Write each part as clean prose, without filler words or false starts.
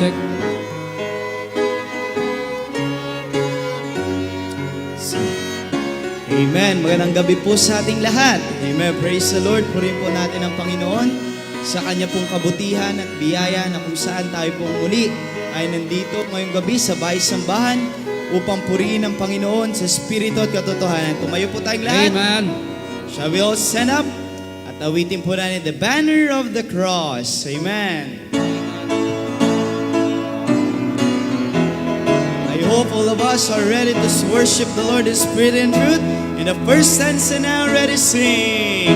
check. Amen. Magandang gabi po sa ating lahat. Amen. Praise the Lord. Purihin po natin ang Panginoon sa Kanya pong kabutihan at biyaya na kung saan tayo pong muli ay nandito ngayong gabi sa bahay sambahan upang purihin ang Panginoon sa Espiritu at katotohanan. Tumayo po tayong lahat. Amen. Shall we all stand up? At awitin po natin the banner of the cross. Amen. I hope all of us are ready to worship the Lord in spirit and truth. In the first stanza now, ready sing.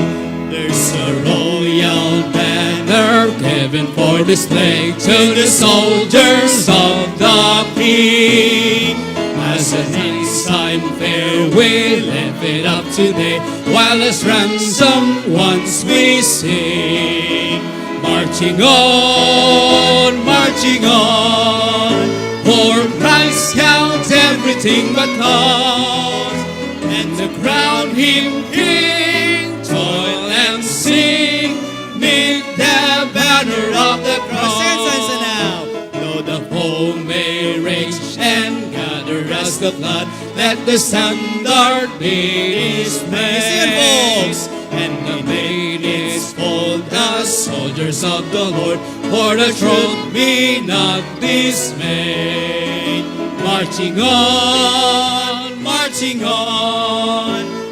There's a royal banner given for display to the soldiers of the King. As an ensign fair we lift it up today, while as ransom once we sing. Marching on, for Christ counts everything but loss, and to crown Him King, toil and sing, neath the banner of the cross. Second stanza now. Though the foe may rage and gather as the flood, let the standard be dismayed. Sing it, folks. And the maidens fold the soldiers of the Lord, for the truth be not dismayed. Marching on,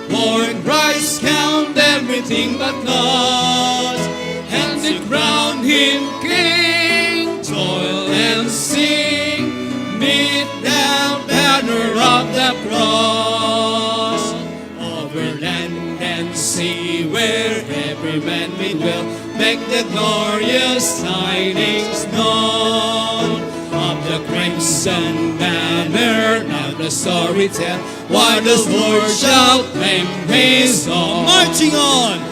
for Christ count everything but loss, and to crown Him King, toil and sing, meet the banner of the cross. Over land and sea, where every man may dwell, make the glorious tidings known. Of the crimson banner, now the story tell, why the Lord shall claim His own. Marching on.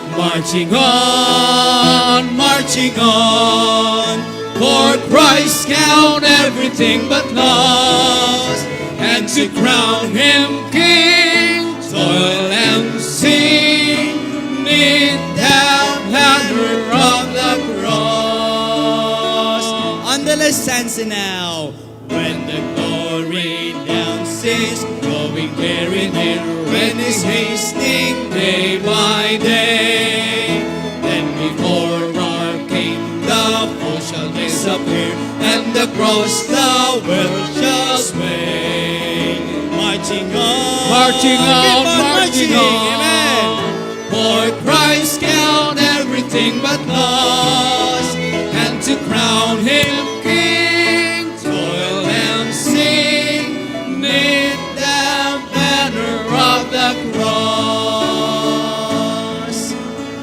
For Christ count everything but loss, and to crown Him King, toil and sing, neath the banner of the cross. On the last stanza now. When the glory down says, growing very near, when is hastening day by day, then before our King the foe shall disappear, and the cross the world shall sway. Marching on. Marching on. Amen. For Christ count everything but loss, and to crown Him King, toil and sing, neath the banner of the cross.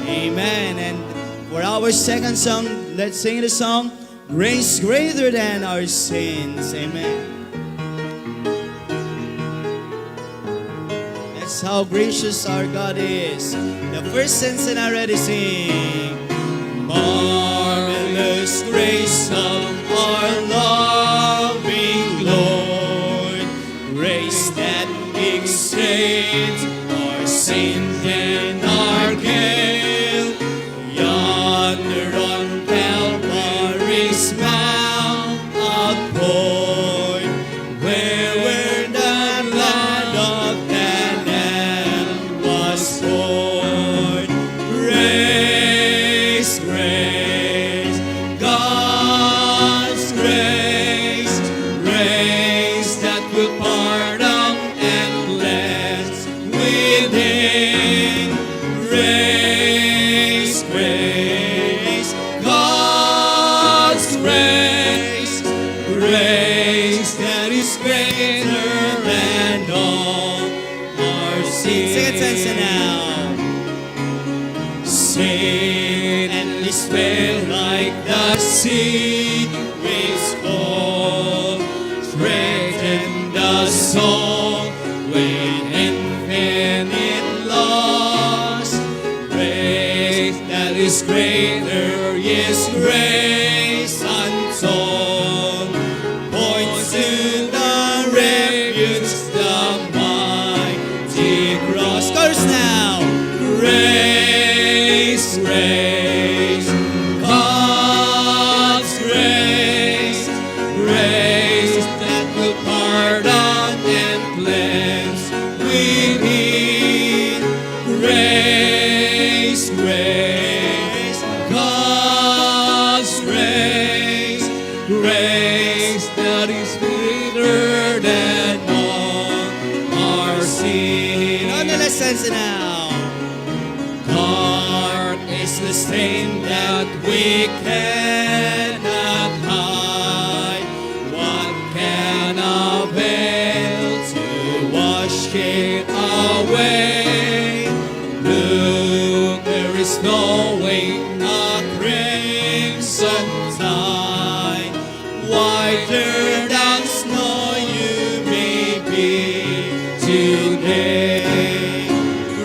Amen. And for our second song, let's sing the song, Grace Greater Than Our Sins. Amen. That's how gracious our God is. The first sense and already sing. Marvelous grace of our loving Lord, grace that expiates our sins and our guilt. Yonder on Calvary's Mount upward, where the blood of the Lamb was poured. Grace, God's grace, grace that will pardon and bless within. Grace, God's grace, grace that is greater than all our sins. Second sense now. Sin and despair like the sea, waves fall, threaten the soul with infinite loss. Grace that is greater, yes, grace untold, points to the refuge, the mighty cross. Chorus now. Grace, grace, God's grace, sin that we cannot hide. What can avail to wash it away? Look, there is no way, a crimson tide, whiter than snow you may be today.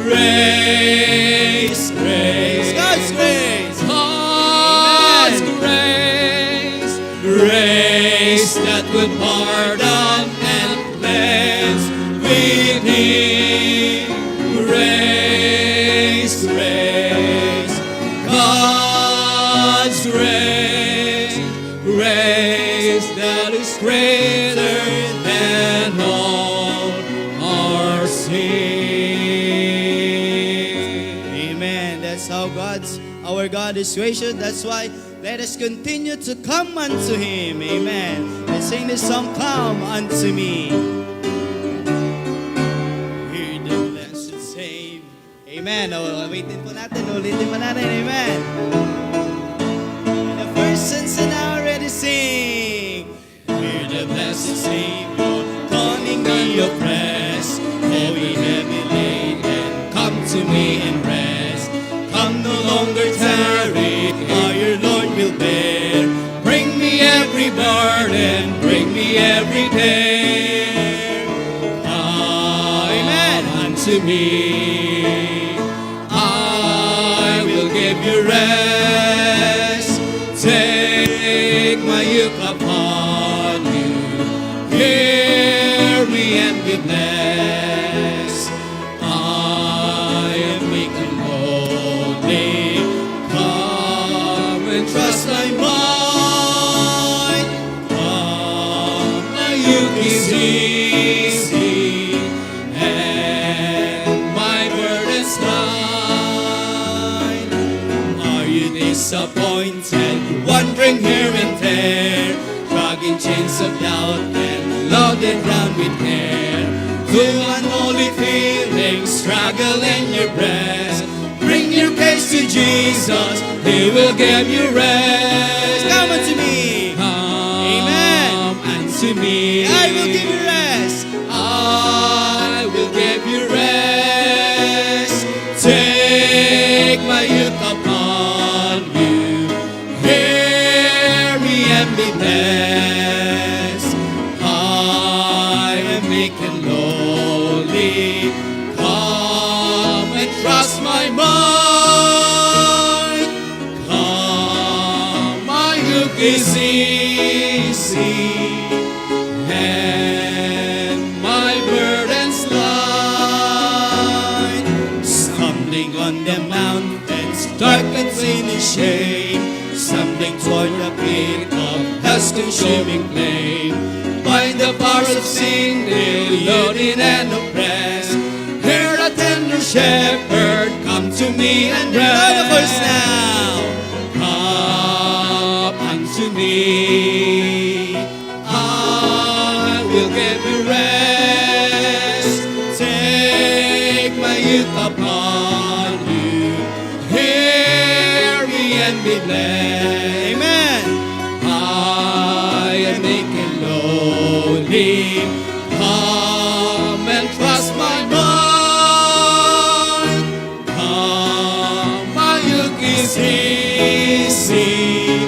Grace, grace, God's grace, God's grace, grace that would pardon and cleanse within. Grace, grace, God's grace, grace that is greater than all our sin. Amen. That's how our God is gracious. That's why let us continue to come unto Him. Amen. Let's sing this song, Come Unto Me. Hear the blessed Savior. Amen. Ulitin po natin. Amen. And the first and now ready sing. Hear the blessed Savior calling me oppressed, heavy, heavy laden, come to me and rest. Come no longer tarry, our Lord will bear. Bring me every burden, bring me every care. Amen. Unto me, I will give you rest. Take my yoke upon you. Hear me and be blessed. I am meek and lowly. Come and trust my might. Come, my yoke is easy and my burden's light. Are you disappointed, wandering here and there, dragging chains of doubt and loaded down with care? Through unholy feelings, struggle in your breast. Bring your case to Jesus, He will give you rest. Come unto me. Amen. Come unto me. I will give you rest. I will give you rest. Take my yoke upon you. Hear me and be blessed. I am meek and lowly. Come and trust my might. Come, my yoke is easy and my burden's light. Stumbling on the mountains, dark and sin and shame, stumbling toward the peak of hell's consuming flame. By the power of sin, loaded and oppressed, hear a tender shepherd come to me and rest. All of us now. Come unto me, I will give you rest. Take my yoke upon you. Hear me and be blessed. Amen. I am meek and lowly. Come and trust my might. Come, my yoke is easy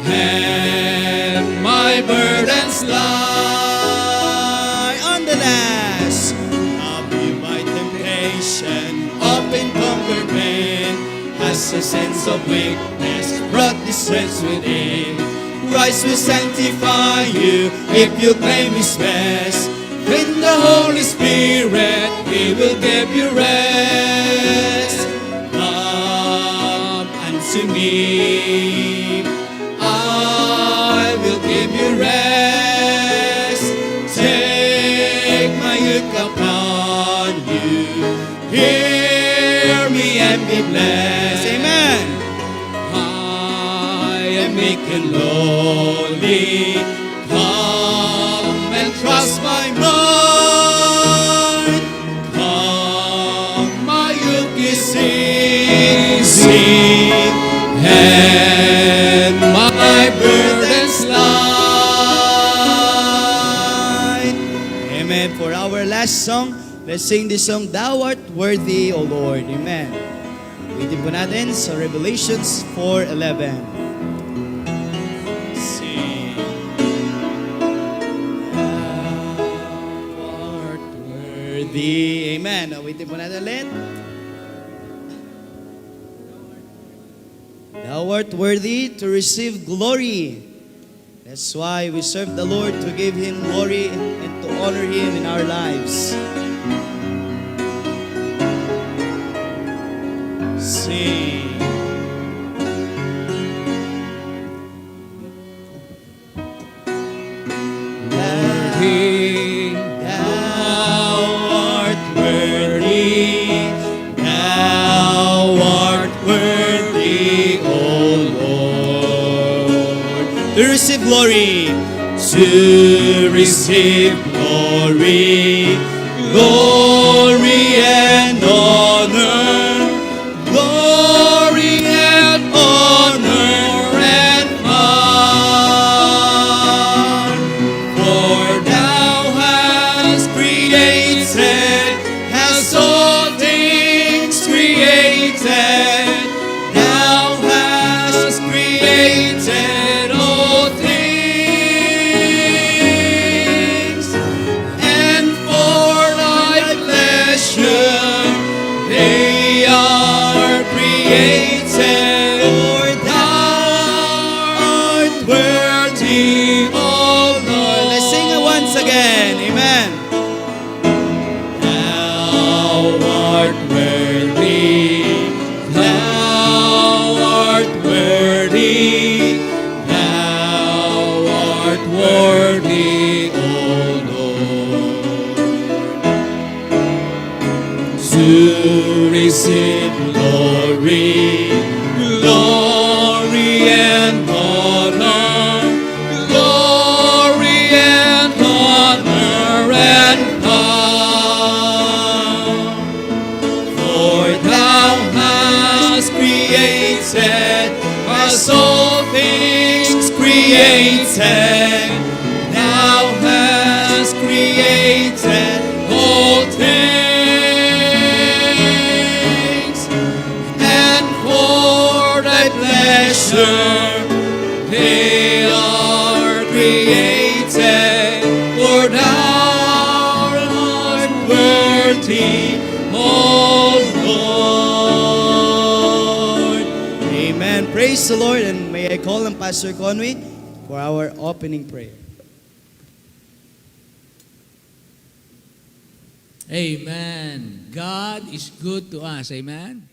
and my burden's light. On the last. I'll be my temptation, often conquered pain, has a sense of weakness, brought distress within. Christ will sanctify you if you claim His best. In the Holy Spirit, He will give you rest. Come unto me, I will give you rest. Take my yoke upon you. Hear me and be blessed. Amen. I am meek and lowly. Come and trust my might. Come, my yoke is easy last song. Let's sing this song, Thou art worthy, O Lord. Amen. Ulitin po natin sa Revelations 4:11. Sing. Thou art worthy. Amen. Ulitin po natin ulit. Thou art worthy to receive glory. That's why we serve the Lord, to give Him glory and to honor Him in our lives. Sing. Worthy, Thou art worthy, Thou art worthy, O Lord, to receive glory, to receive glory, glory and honor, glory and honor and power. For Thou hast created, hast all things created. Thou hast created all things, and for Thy pleasure they are created. For Thou art worthy, O Lord. Let's sing it once again. Amen. Thou art worthy, Thou art worthy, Thou art worthy, O Lord, to receive glory, glory and honor, glory and honor and power. For Thou hast created, hast all things created. Thou hast created all things, and for Thy pleasure they are created. For Thou art worthy, O Lord. Amen. Praise the Lord, and may I call on Pastor Conway for our opening prayer. Amen. God is good to us. Amen.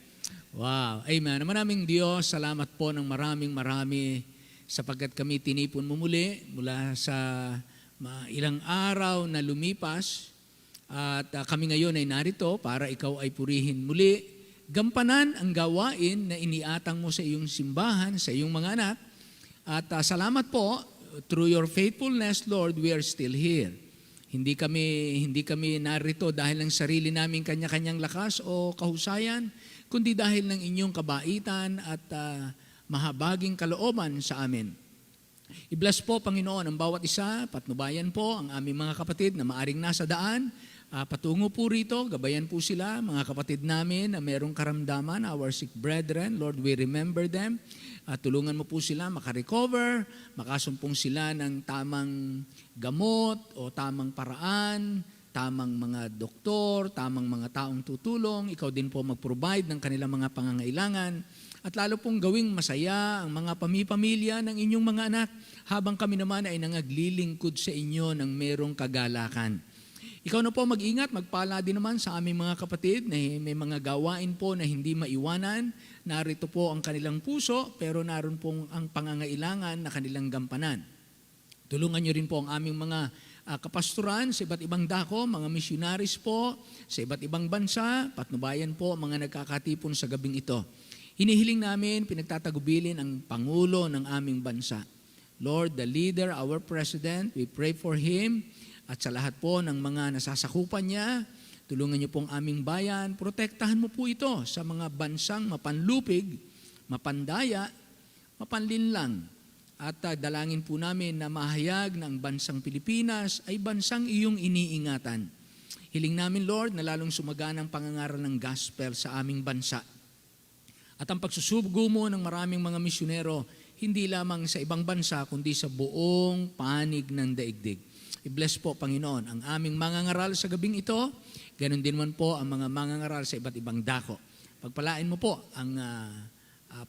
Wow. Amen. Maraming Diyos, salamat po ng marami sapagkat kami tinipon mo muli mula sa ilang araw na lumipas at kami ngayon ay narito para ikaw ay purihin muli. Gampanan ang gawain na iniatang mo sa iyong simbahan, sa iyong mga anak. At salamat po, through your faithfulness, Lord, we are still here. Hindi kami narito dahil ng sarili naming kanya-kanyang lakas o kahusayan, kundi dahil ng inyong kabaitan at mahabaging kalooban sa amin. I-bless po, Panginoon, ang bawat isa, patnubayan po ang aming mga kapatid na maaring nasa daan. Patungo po rito, gabayan po sila, mga kapatid namin na merong karamdaman, our sick brethren. Lord, we remember them. Tulungan mo po sila makarecover, makasumpong sila ng tamang gamot o tamang paraan, tamang mga doktor, tamang mga taong tutulong. Ikaw din po mag-provide ng kanilang mga pangangailangan. At lalo pong gawing masaya ang mga pamilya ng inyong mga anak habang kami naman ay nangaglilingkod sa inyo ng merong kagalakan. Ikaw na po mag-ingat, magpala din naman sa aming mga kapatid na may mga gawain po na hindi maiwanan. Narito po ang kanilang puso, pero naroon pong ang pangangailangan na kanilang gampanan. Tulungan niyo rin po ang aming mga kapastoran sa iba't ibang dako, mga missionaries po sa iba't ibang bansa, patnubayan po ang mga nagkakatipon sa gabing ito. Hinihiling namin, pinagtatagubilin ang Pangulo ng aming bansa. Lord, the leader, our President, we pray for him. At sa lahat po ng mga nasasakupan niya, tulungan niyo pong aming bayan, protektahan mo po ito sa mga bansang mapanlupig, mapandaya, mapanlinlang. At dalangin po namin na mahayag ng bansang Pilipinas ay bansang iyong iniingatan. Hiling namin, Lord, na lalong sumagaan ang pangangaral ng gospel sa aming bansa. At ang pagsusugo mo ng maraming mga misyonero, hindi lamang sa ibang bansa, kundi sa buong panig ng daigdig. I-bless po, Panginoon, ang aming mangangaral sa gabing ito. Ganon din man po ang mga mangangaral sa iba't ibang dako. Pagpalain mo po ang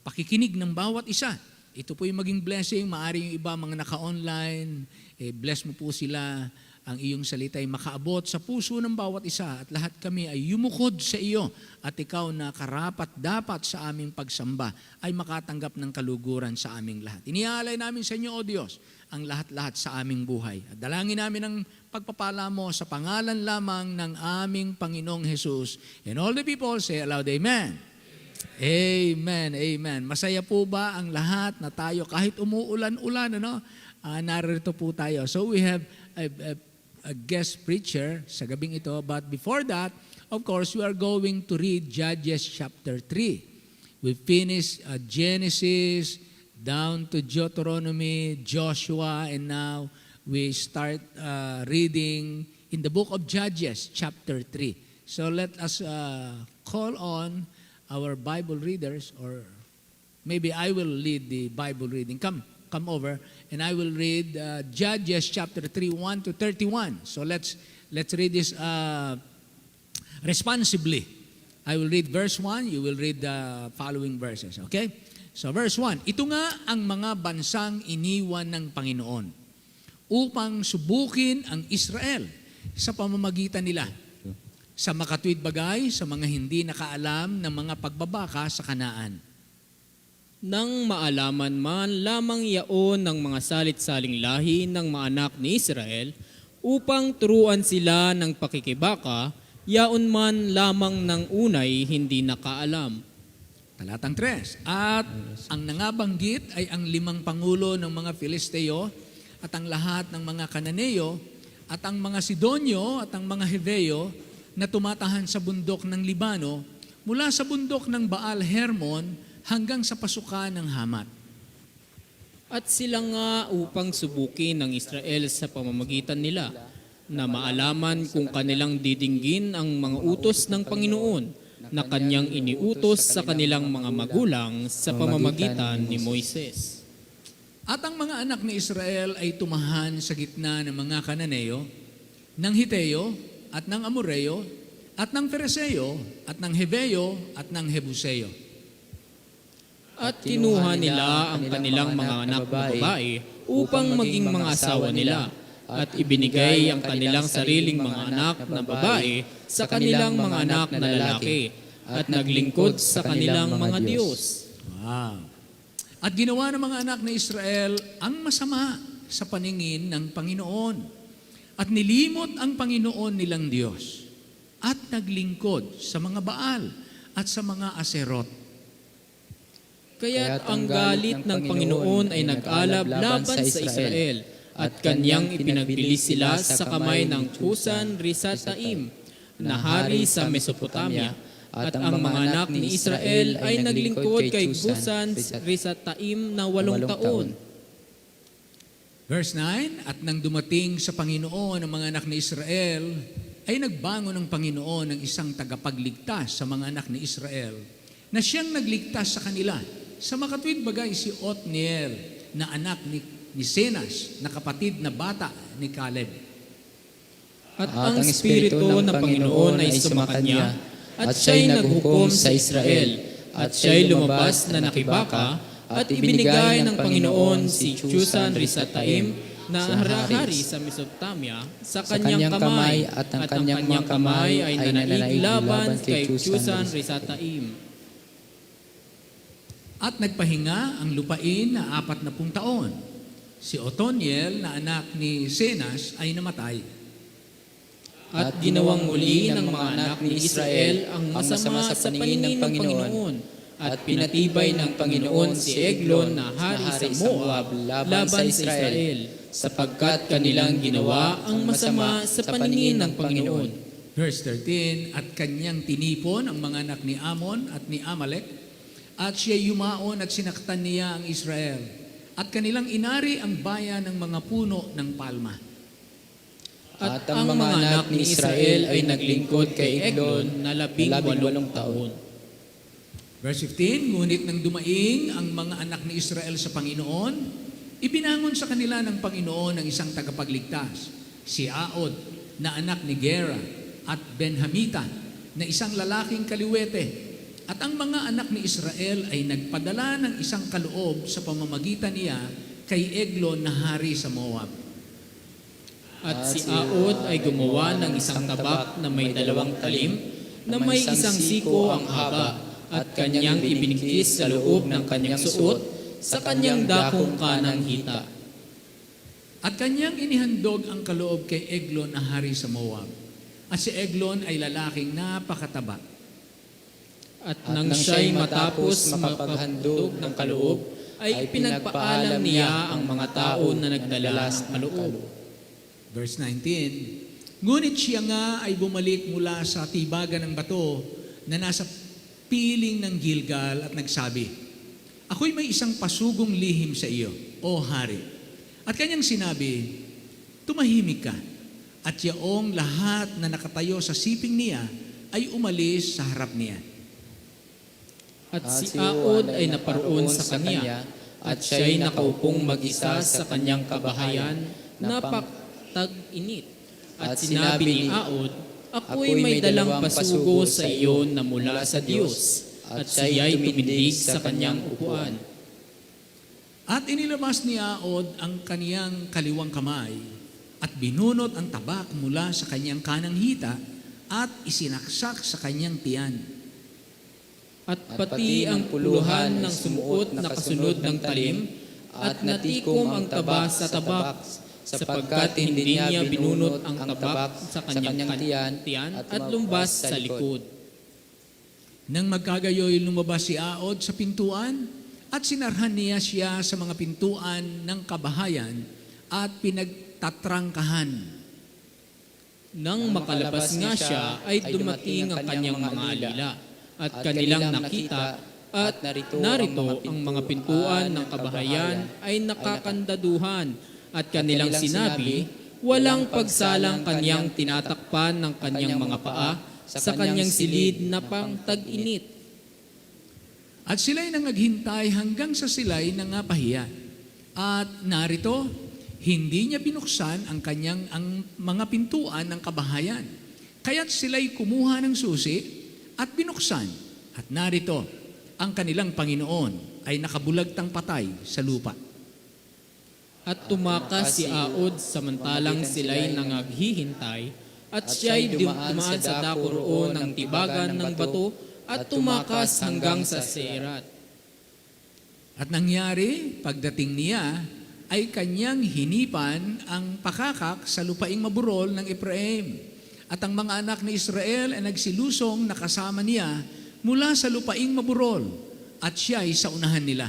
pakikinig ng bawat isa. Ito po yung maging blessing. Maaari yung iba mga naka-online. Bless mo po sila. Ang iyong salita ay makaabot sa puso ng bawat isa at lahat kami ay yumukod sa iyo at ikaw na karapat dapat sa aming pagsamba ay makatanggap ng kaluguran sa aming lahat. Iniaalay namin sa inyo, O Diyos, ang lahat-lahat sa aming buhay. At dalangin namin ang pagpapala mo sa pangalan lamang ng aming Panginoong Jesus. And all the people say aloud, Amen. Amen, amen. Masaya po ba ang lahat na tayo kahit umuulan-ulan, narito po tayo. So we have a guest preacher sa gabing ito. But before that, of course, we are going to read Judges chapter 3. We finished Genesis down to Deuteronomy, Joshua, and now we start reading in the book of Judges chapter 3. So let us call on our Bible readers, or maybe I will lead the Bible reading. Come over, and I will read Judges chapter 3, 1 to 31. So let's read this responsibly. I will read verse 1, you will read the following verses, okay? So verse 1, ito nga ang mga bansang iniwan ng Panginoon upang subukin ang Israel sa pamamagitan nila, sa makatwid bagay, sa mga hindi nakaalam ng mga pagbabaka sa Kanaan. Nang maalaman man lamang yaon ng mga salit-saling lahi ng mga anak ni Israel, upang turuan sila ng pakikibaka, yaon man lamang ng unay hindi nakaalam. Talatang 3, at ang nangabanggit ay ang 5 pangulo ng mga Filisteo at ang lahat ng mga Kananeo at ang mga Sidonyo at ang mga Heveo na tumatahan sa bundok ng Libano mula sa bundok ng Baal Hermon hanggang sa pasukan ng Hamat. At sila nga upang subukin ng Israel sa pamamagitan nila, na maalaman kung kanilang didinggin ang mga utos ng Panginoon na kanyang iniutos sa kanilang mga magulang sa pamamagitan ni Moises. At ang mga anak ni Israel ay tumahan sa gitna ng mga Kananeo, ng Hiteo, at ng Amoreo, at ng Fereseo, at ng Heveo, at ng Hebuseo. At kinuha nila ang kanilang mga anak na babae upang maging mga asawa nila, at ibinigay ang kanilang sariling mga anak na babae sa kanilang mga anak na lalaki, at naglingkod sa kanilang mga Diyos. Wow. At ginawa ng mga anak ni Israel ang masama sa paningin ng Panginoon. At nilimot ang Panginoon nilang Diyos at naglingkod sa mga Baal at sa mga Aserot. Kaya't ang galit ng Panginoon ay nag-alab laban sa Israel, at kanyang ipinagpili sila sa kamay ng Kusan-Risataim na hari sa Mesopotamia, at ang mga anak ni Israel ay naglingkod kay Kusan-Risataim na 8 taon. Verse 9, at nang dumating sa Panginoon ang mga anak ni Israel, ay nagbangon ng Panginoon ng isang tagapagligtas sa mga anak ni Israel, na siyang nagligtas sa kanila. Sa makatwid bagay si Othniel, na anak ni Senas, na kapatid na bata ni Caleb. At ang Espiritu ng Panginoon ay sumakanya, at siya'y naghukom sa Israel, at siya'y lumabas na nakibaka, at ibinigay ng Panginoon si Kusan-Risataim na hari sa Mesopotamia sa kanyang kamay, at ang kanyang kamay ay nanaig laban kay Kusan-Risataim. At nagpahinga ang lupain na 40 taon. Si Othniel na anak ni Senas ay namatay. At ginawang muli ng mga anak ni Israel ang masama sa paningin ng Panginoon, at pinatibay ng Panginoon si Eglon na hari sa Moab laban sa Israel, sapagkat kanilang ginawa ang masama sa paningin ng Panginoon. Verse 13, at kanyang tinipon ang mga anak ni Amon at ni Amalek, at siya yumaon at sinaktan niya ang Israel, at kanilang inari ang bayan ng mga puno ng palma. At ang mga anak ni Israel ay naglingkod kay Eglon na 18 taon. Verse 15, ngunit nang dumaing ang mga anak ni Israel sa Panginoon, ibinangon sa kanila ng Panginoon ang isang tagapagligtas, si Aod na anak ni Gera at Benhamita na isang lalaking kaliwete. At ang mga anak ni Israel ay nagpadala ng isang kaloob sa pamamagitan niya kay Eglon na hari sa Moab. At si Aod ay gumawa ng isang tabak na may 2 talim, na may isang siko ang haba, at kanyang ibinigkis sa loob ng kanyang suot, sa kanyang dakong kanang hita. At kanyang inihandog ang kaloob kay Eglon na hari sa Moab. At si Eglon ay lalaking napakataba. At nang siya'y matapos makapaghandog ng kaloob, ay pinagpaalam niya ang mga tao na nagdala ng kaloob. Verse 19, ngunit siya nga ay bumalik mula sa tibagan ng bato na nasa piling ng Gilgal at nagsabi, ako'y may isang pasugong lihim sa iyo, o hari. At kanyang sinabi, tumahimik ka. At yaong lahat na nakatayo sa siping niya ay umalis sa harap niya. At si Aod ay naparoon sa kanya, at siya'y nakaupong mag-isa sa kanyang kabahayan na tag-init. At sinabi ni Aod, ako'y may dalang pasugo sa iyo na mula sa Diyos. At siya'y tumindig sa kanyang upuan. At inilabas ni Aod ang kaniyang kaliwang kamay at binunot ang tabak mula sa kanyang kanang hita at isinaksak sa kanyang tiyan. At pati ang puluhan ng sumuot na kasunod ng talim, at natikom ang taba sa tabak, sapagkat hindi niya binunot ang tabak sa kanyang tiyan at lumbas sa likod. Nang magkagayoy lumabas si Aod sa pintuan at sinarhan niya siya sa mga pintuan ng kabahayan at pinagtatrangkahan. Nang makalabas nga siya, ay dumating ang kanyang mga alila, at kanilang nakita, at narito ang mga pintuan ng kabahayan ay nakakandaduhan, at kanilang sinabi, walang pagsalang kanyang tinatakpan ng kanyang mga paa sa kanyang silid na pang tag-init. At sila'y nangaghintay hanggang sa sila'y nangapahiya. At narito, hindi niya binuksan ang mga pintuan ng kabahayan. Kaya't sila'y kumuha ng susi at binuksan. At narito, ang kanilang Panginoon ay nakabulagtang patay sa lupa. At tumakas si Aod samantalang sila'y nangaghihintay, at siya'y dumaan sa dako roon ng tibagan ng bato, at tumakas hanggang sa Serat. At nangyari, pagdating niya, ay kanyang hinipan ang pakakak sa lupaing maburol ng Efraim. At ang mga anak ni Israel ay nagsilusong nakasama niya mula sa lupaing maburol, at siya ay sa unahan nila.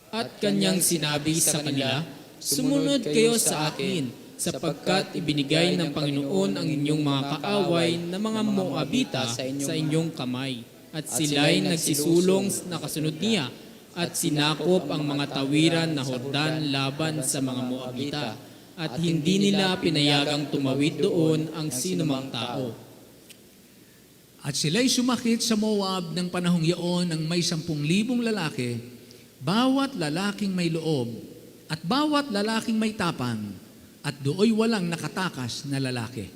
At kanyang sinabi sa kanila, sumunod kayo sa akin, sapagkat ibinigay ng Panginoon ang inyong mga kaaway na mga Moabita sa inyong kamay. At sila'y nagsisulong na kasunod niya, at sinakop ang mga tawiran na Hordan laban sa mga Moabita, at hindi nila pinayagang tumawid doon ang sinumang tao. At sila'y sumakit sa Moab ng panahong yaon ng may 10,000 lalaki, bawat lalaking may loob, at bawat lalaking may tapang, at dooy walang nakatakas na lalaki.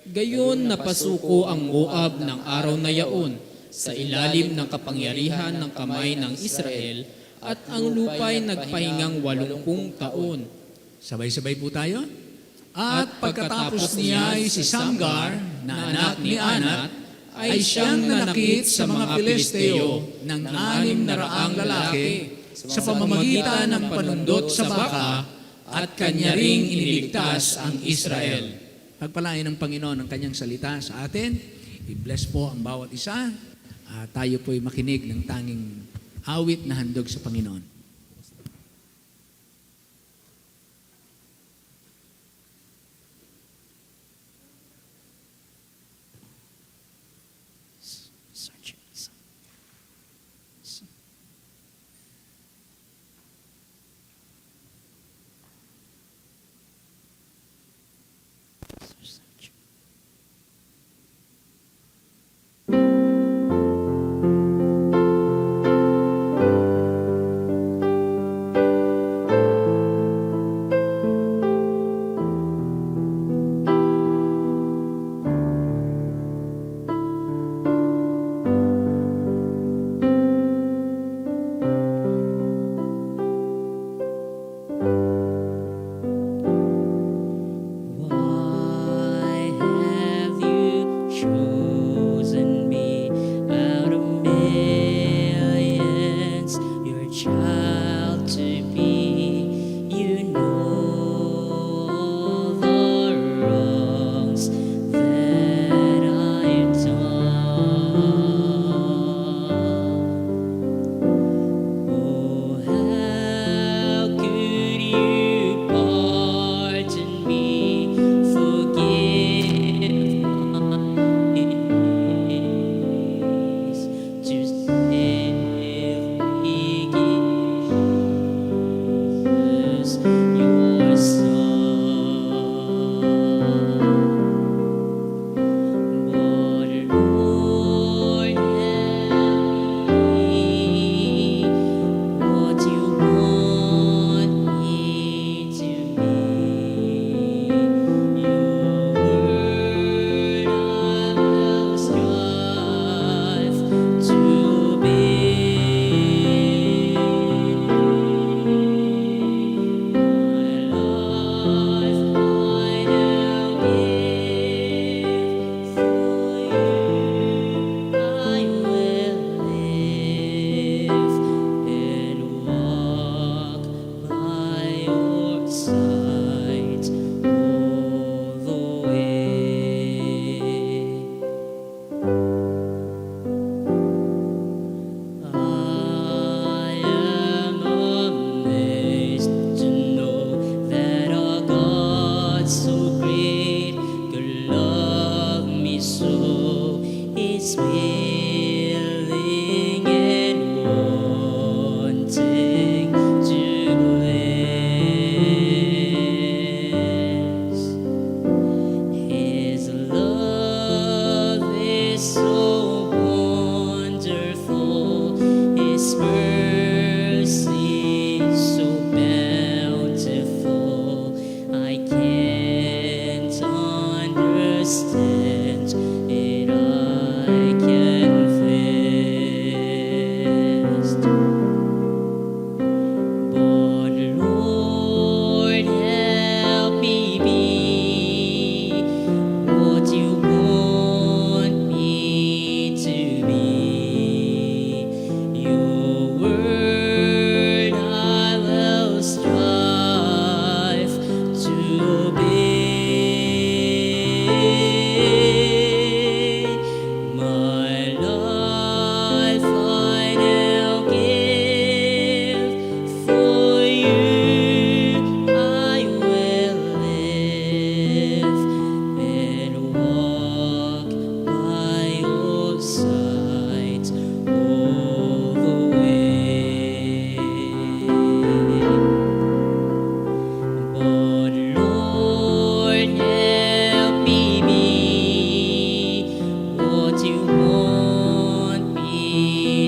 Gayon napasuko ang Moab ng araw na yaon sa ilalim ng kapangyarihan ng kamay ng Israel, at ang lupa'y nagpahingang 80 taon. Sabay-sabay po tayo. At pagkatapos niya ay si Samgar, na anak ni Anat, ay siyang nanakit sa mga Pilisteo ng 600 lalaki sa pamamagitan ng panundot sa baka, at kanya ring iniligtas ang Israel. Pagpalain ng Panginoon ang kanyang salita sa atin. I-bless po ang bawat isa. Tayo po'y makinig ng tanging awit na handog sa Panginoon.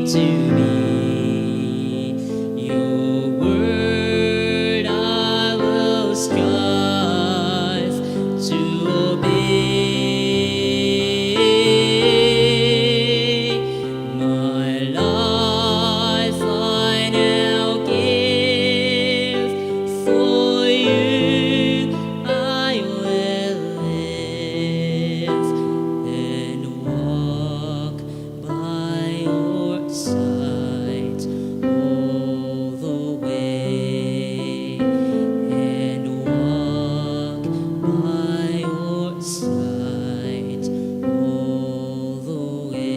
to me. Your word I will strive to obey. My life I now give, for you I will live and walk by your side all the way, and walk by your side all the way.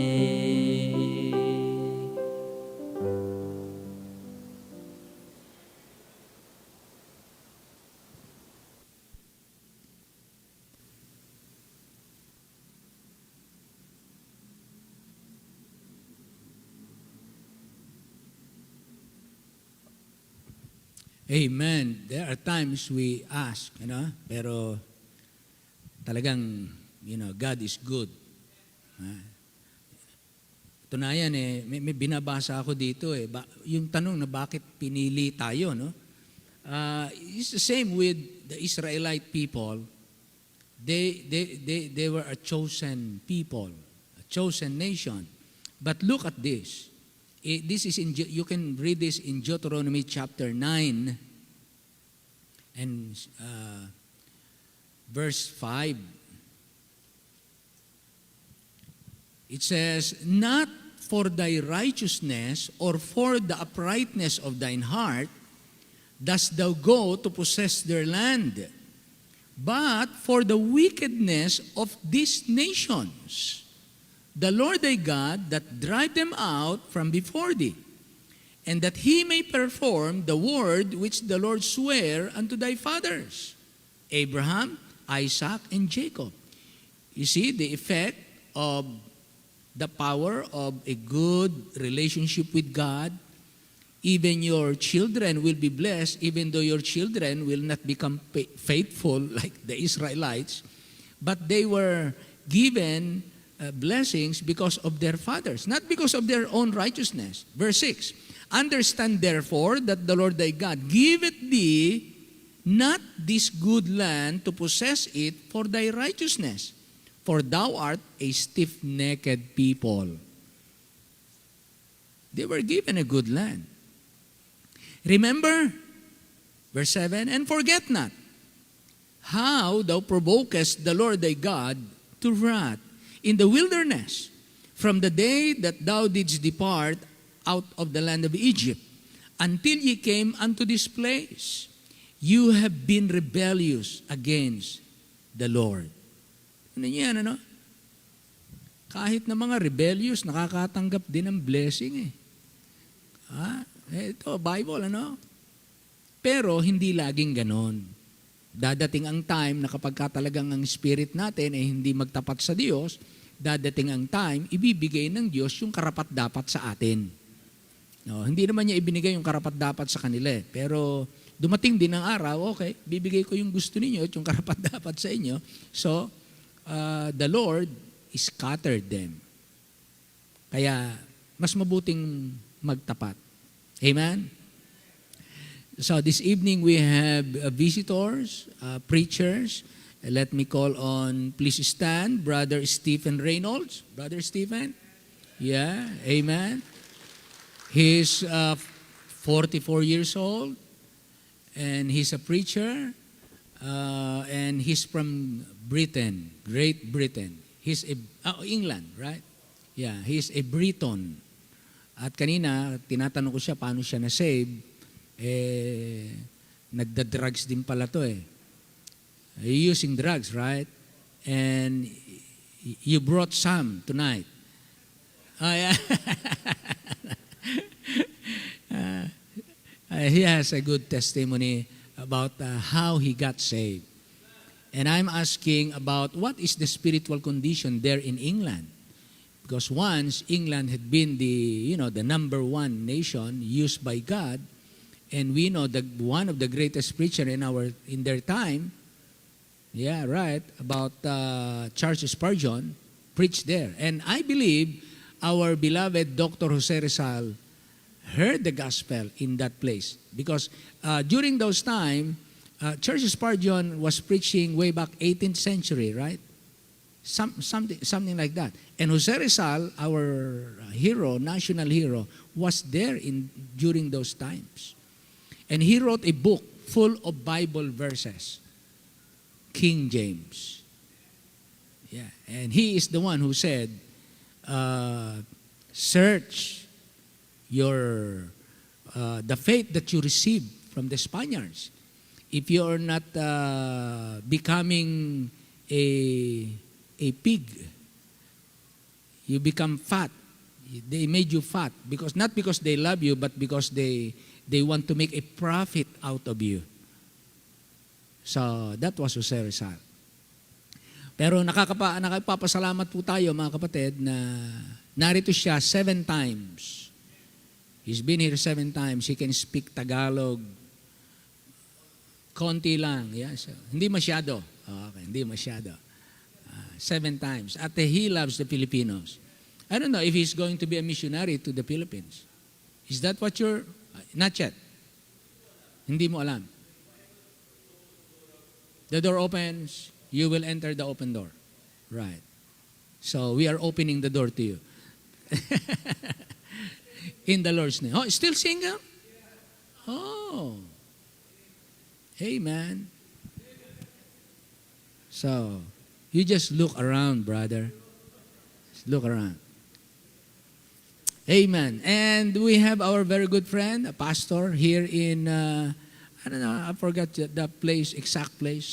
Amen. There are times we ask, pero talagang, God is good. Tunayan may binabasa ako dito yung tanong na bakit pinili tayo, no? It's the same with the Israelite people. They were a chosen people, a chosen nation. But look at this. This is you can read this in Deuteronomy chapter 9 and verse 5. It says, "Not for thy righteousness or for the uprightness of thine heart dost thou go to possess their land, but for the wickedness of these nations, the Lord thy God that drive them out from before thee, and that he may perform the word which the Lord sware unto thy fathers, Abraham, Isaac, and Jacob." You see the effect of the power of a good relationship with God. Even your children will be blessed, even though your children will not become faithful like the Israelites, but they were given blessings because of their fathers, not because of their own righteousness. Verse 6, "Understand therefore that the Lord thy God giveth thee not this good land to possess it for thy righteousness, for thou art a stiff-necked people." They were given a good land. "Remember," verse 7, "and forget not how thou provokest the Lord thy God to wrath in the wilderness, from the day that thou didst depart out of the land of Egypt, until ye came unto this place. You have been rebellious against the Lord." Ano yan, ano? Kahit na mga rebellious, nakakatanggap din ng blessing Ito, Bible, ano? Pero hindi laging ganon. Dadating ang time na kapag talagang ang spirit natin ay hindi magtapat sa Diyos, dadating ang time, ibibigay ng Diyos yung karapat-dapat sa atin. No, hindi naman niya ibinigay yung karapat-dapat sa kanila. Pero dumating din ang araw, okay, bibigay ko yung gusto ninyo at yung karapat-dapat sa inyo. So, the Lord scattered them. Kaya, mas mabuting magtapat. Amen? So this evening we have visitors, preachers. Let me call on, please stand, Brother Stephen Reynolds. Brother Stephen? Yeah, amen. He's 44 years old, and he's a preacher, and he's from Britain, Great Britain. He's England, right? Yeah, he's a Briton. At kanina, tinatanong ko siya paano siya na-save. Nagda-drugs din pala to You're using drugs, right? And you brought some tonight. Oh, yeah. He has a good testimony about how he got saved. And I'm asking about what is the spiritual condition there in England. Because once England had been the number one nation used by God, and we know that one of the greatest preacher in their time, about Charles Spurgeon, preached there. And I believe our beloved Dr. Jose Rizal heard the gospel in that place. Because during those time, Church Spurgeon was preaching way back 18th century, right? Something like that. And Jose Rizal, our hero, national hero, was there during those times. And he wrote a book full of Bible verses. King James. Yeah. And he is the one who said, search the faith that you received from the Spaniards. If you are not becoming a pig, you become fat. They made you fat not because they love you, but because they want to make a profit out of you. So that was Jose Rizal. Pero nakapapasalamat po tayo mga kapatid na narito siya 7 times. He's been here 7 times. He can speak Tagalog. Konti lang. Yes. Hindi masyado. Okay, hindi masyado. 7 times. At he loves the Filipinos. I don't know if he's going to be a missionary to the Philippines. Is that what you're... Not yet. Hindi mo alam. The door opens, you will enter the open door. Right. So we are opening the door to you. In the Lord's name. Oh, still single? Oh. Amen. So, you just look around, brother. Just look around. Amen. And we have our very good friend, a pastor here in, I don't know, I forgot the place, exact place.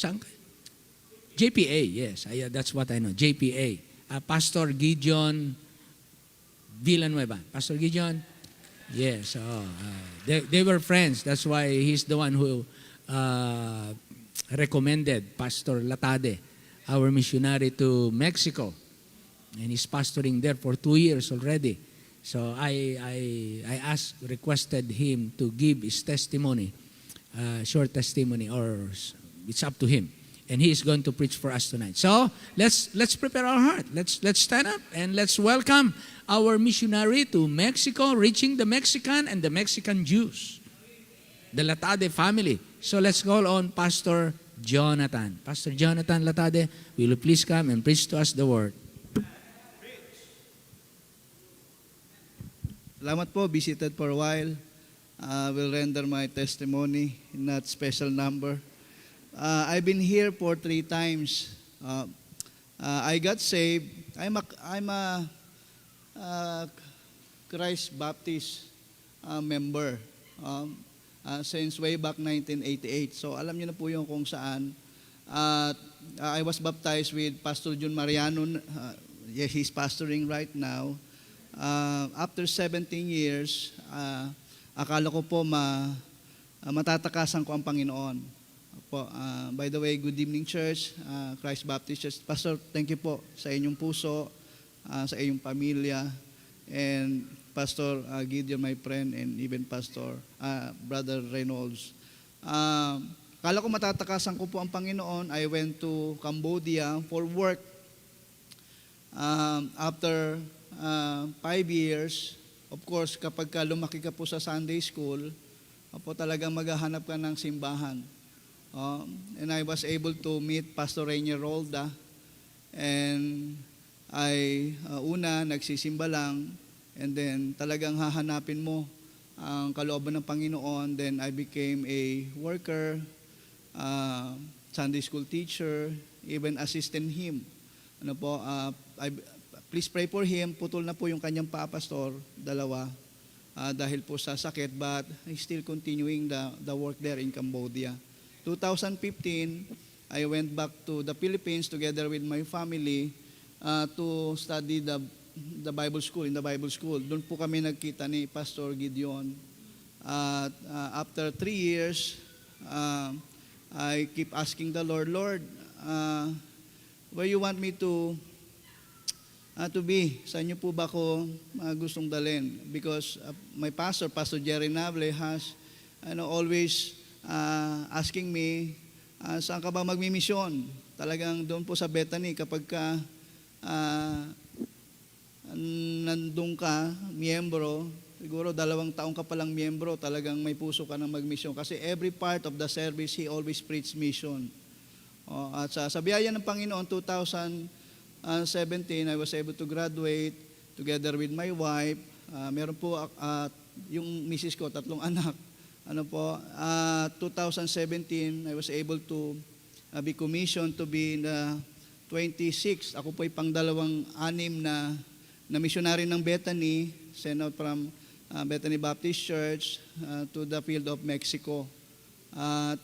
JPA, yes. That's what I know, JPA. Pastor Gideon Villanueva. Pastor Gideon? Yes. They were friends. That's why he's the one who recommended Pastor Latade, our missionary, to Mexico. And he's pastoring there for 2 years already. So I requested him to give his testimony, short testimony, or it's up to him. And he is going to preach for us tonight. So let's prepare our heart. Let's stand up and let's welcome our missionary to Mexico, reaching the Mexican and the Mexican Jews, the Latade family. So let's call on Pastor Jonathan. Pastor Jonathan Latade, will you please come and preach to us the word? Salamat po, visited for a while. Will render my testimony in that special number. I've been here for 3 times. I got saved. I'm a Christ Baptist member since way back 1988. So alam niyo na po yung kung saan. I was baptized with Pastor Jun Mariano. He's pastoring right now. After 17 years, akala ko po matatakasan ko ang Panginoon. Po, by the way, good evening church, Christ Baptist Church. Pastor, thank you po sa inyong puso, sa inyong pamilya, and Pastor Gideon, my friend, and even Pastor Brother Reynolds. Akala ko matatakasan ko po ang Panginoon. I went to Cambodia for work. After 5 years, of course, kapag lumaki ka po sa Sunday school, talagang maghahanap ka ng simbahan. And I was able to meet Pastor Rainier Rolda, and una, nagsisimba lang, and then talagang hahanapin mo ang kalooban ng Panginoon. Then I became a worker, Sunday school teacher, even assistant him. Please pray for him. Putol na po yung kanyang pastor, 2, dahil po sa sakit, but he's still continuing the work there in Cambodia. 2015, I went back to the Philippines together with my family to study the Bible school, in the Bible school. Doon po kami nagkita ni Pastor Gideon. After 3 years, I keep asking the Lord, where you want me to be? Saan niyo po ba ako gustong dalhin? Because my pastor, Pastor Jerry Nable, has always asking me, saan ka ba magmimisyon? Talagang doon po sa Bethany, kapag ka nandun ka, miyembro, siguro 2 taong ka palang miyembro, talagang may puso ka ng magmisyon. Kasi every part of the service, he always preached mission. At sa biyaya ng Panginoon, 2017, I was able to graduate together with my wife. Meron po yung misis ko, 3 anak. 2017, I was able to be commissioned to be the 26. Ako po ay pang-2-6 na missionary ng Bethany, sent out from Bethany Baptist Church to the field of Mexico.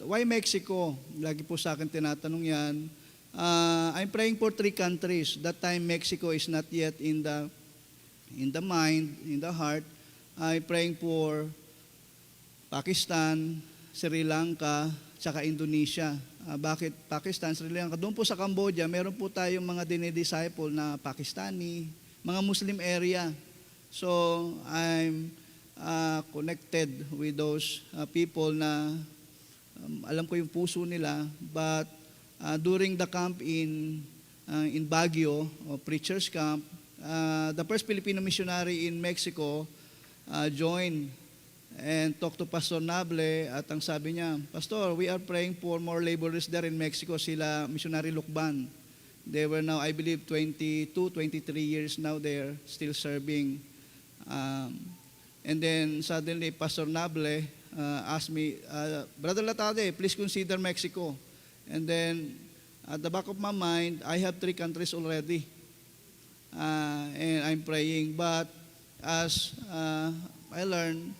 Why Mexico? Lagi po sa akin tinatanong yan. I'm praying for 3 countries. That time Mexico is not yet in the mind, in the heart. I'm praying for Pakistan, Sri Lanka, tsaka Indonesia. Bakit Pakistan, Sri Lanka? Doon po sa Cambodia, meron po tayong mga dinidisciple na Pakistani, mga Muslim area. So, I'm connected with those people na alam ko yung puso nila. But during the camp in Baguio, preacher's camp, the first Filipino missionary in Mexico joined and talked to Pastor Nable, at ang sabi niya, Pastor, we are praying for more laborers there in Mexico. Sila missionary Lukban. They were now, I believe, 22, 23 years now there, still serving. And then suddenly, Pastor Nable asked me, Brother Latade, please consider Mexico. And then, at the back of my mind, I have 3 countries already. And I'm praying. But as I learned,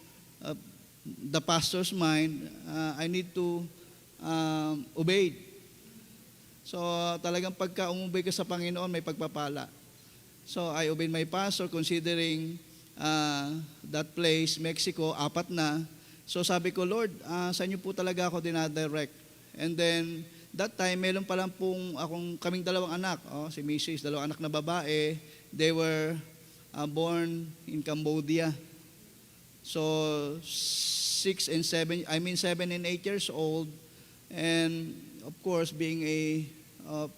the pastor's mind, I need to obey. So talagang pagka umubay ka sa Panginoon, may pagpapala. So I obeyed my pastor considering that place, Mexico, 4 na. So sabi ko, Lord, sa inyo po talaga ako dinadirect. And then that time, meron pa lang pong kaming 2 anak. Si Mrs., 2 anak na babae. They were born in Cambodia. So 7 and 8 years old. And of course, being a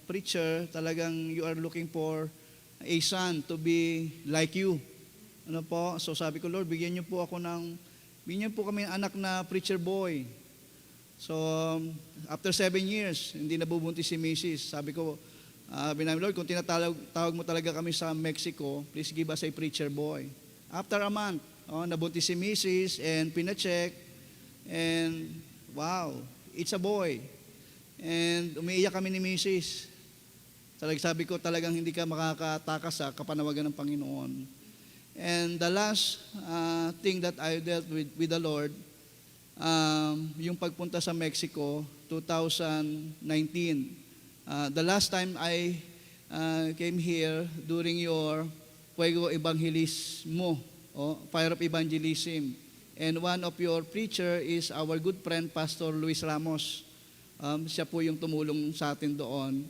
preacher, talagang you are looking for a son to be like you. Ano po? So sabi ko, Lord, bigyan niyo po kami ng anak na preacher boy. So after 7 years, hindi nabubuntis si Mrs. Sabi ko, Lord, kung tinatawag mo talaga kami sa Mexico, please give us a preacher boy. After a month, nabuntis si Mrs. and pina-check, and wow, it's a boy. And umiiyak kami ni Mrs. Sabi ko, talagang hindi ka makakatakas sa kapanawagan ng Panginoon. And the last thing that I dealt with the Lord, yung pagpunta sa Mexico, 2019. The last time I came here during your Fuego Evangelismo, Fire of Evangelism. And one of your preacher is our good friend, Pastor Luis Ramos. Siya po yung tumulong sa atin doon.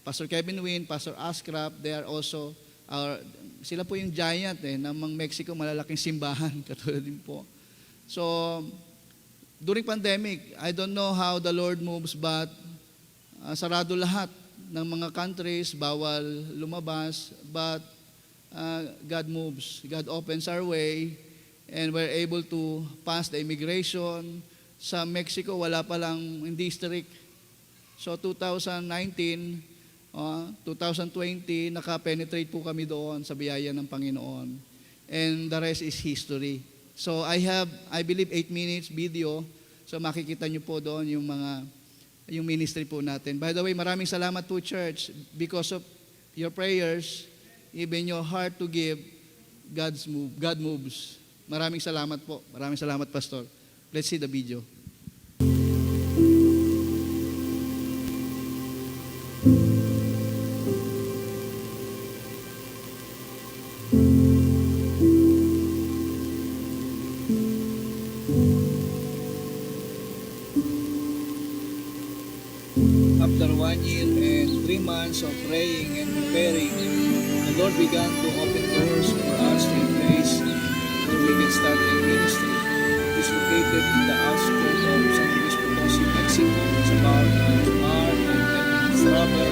Pastor Kevin Wynn, Pastor Ascrap, they are also sila po yung giant ng mga Mexico, malalaking simbahan, katulad din po. So, during pandemic, I don't know how the Lord moves, but sarado lahat ng mga countries, bawal lumabas, but God moves. God opens our way, and we're able to pass the immigration. Sa Mexico, wala pa lang hindi strict. So 2019, 2020, naka-penetrate po kami doon sa biyaya ng Panginoon. And the rest is history. So I believe 8 minutes video. So makikita nyo po doon yung ministry po natin. By the way, maraming salamat po, church, because of your prayers, even your heart to give, God moves. Maraming salamat po. Maraming salamat, Pastor. Let's see the video. After 1 year and 3 months of praying and preparing, the Lord began to open doors for us in place where we can start a ministry. It is located in the outskirts of San Luis Potosi, Mexico. It's about an hour and 10 minutes travel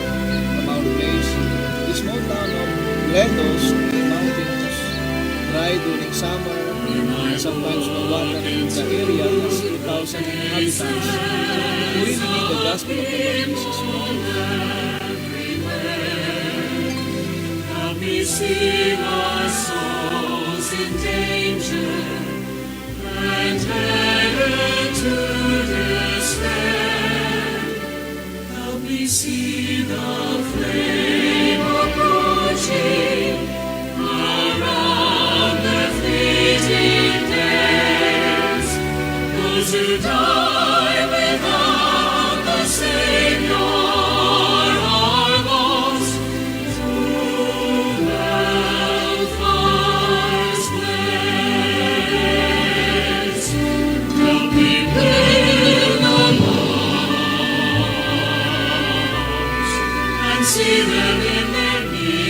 from our place. The small town of Ledos summer, sometimes no water in the area has 3,000 inhabitants. We really need the gospel of the Lord Jesus Christ. Help me sing our souls in danger and headed to despair. Help me see the flame approaching around their fleeting days. Those who die without the Savior are lost to hellfire's blaze. Help me win the lost and see them in their need.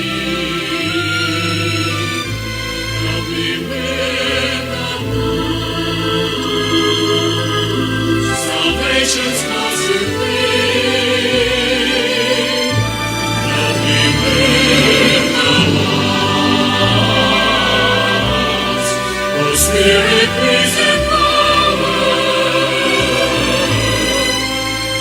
Help me win the wound. Salvation's cause to bring. Help me win the lost. Oh, Spirit, praise and power.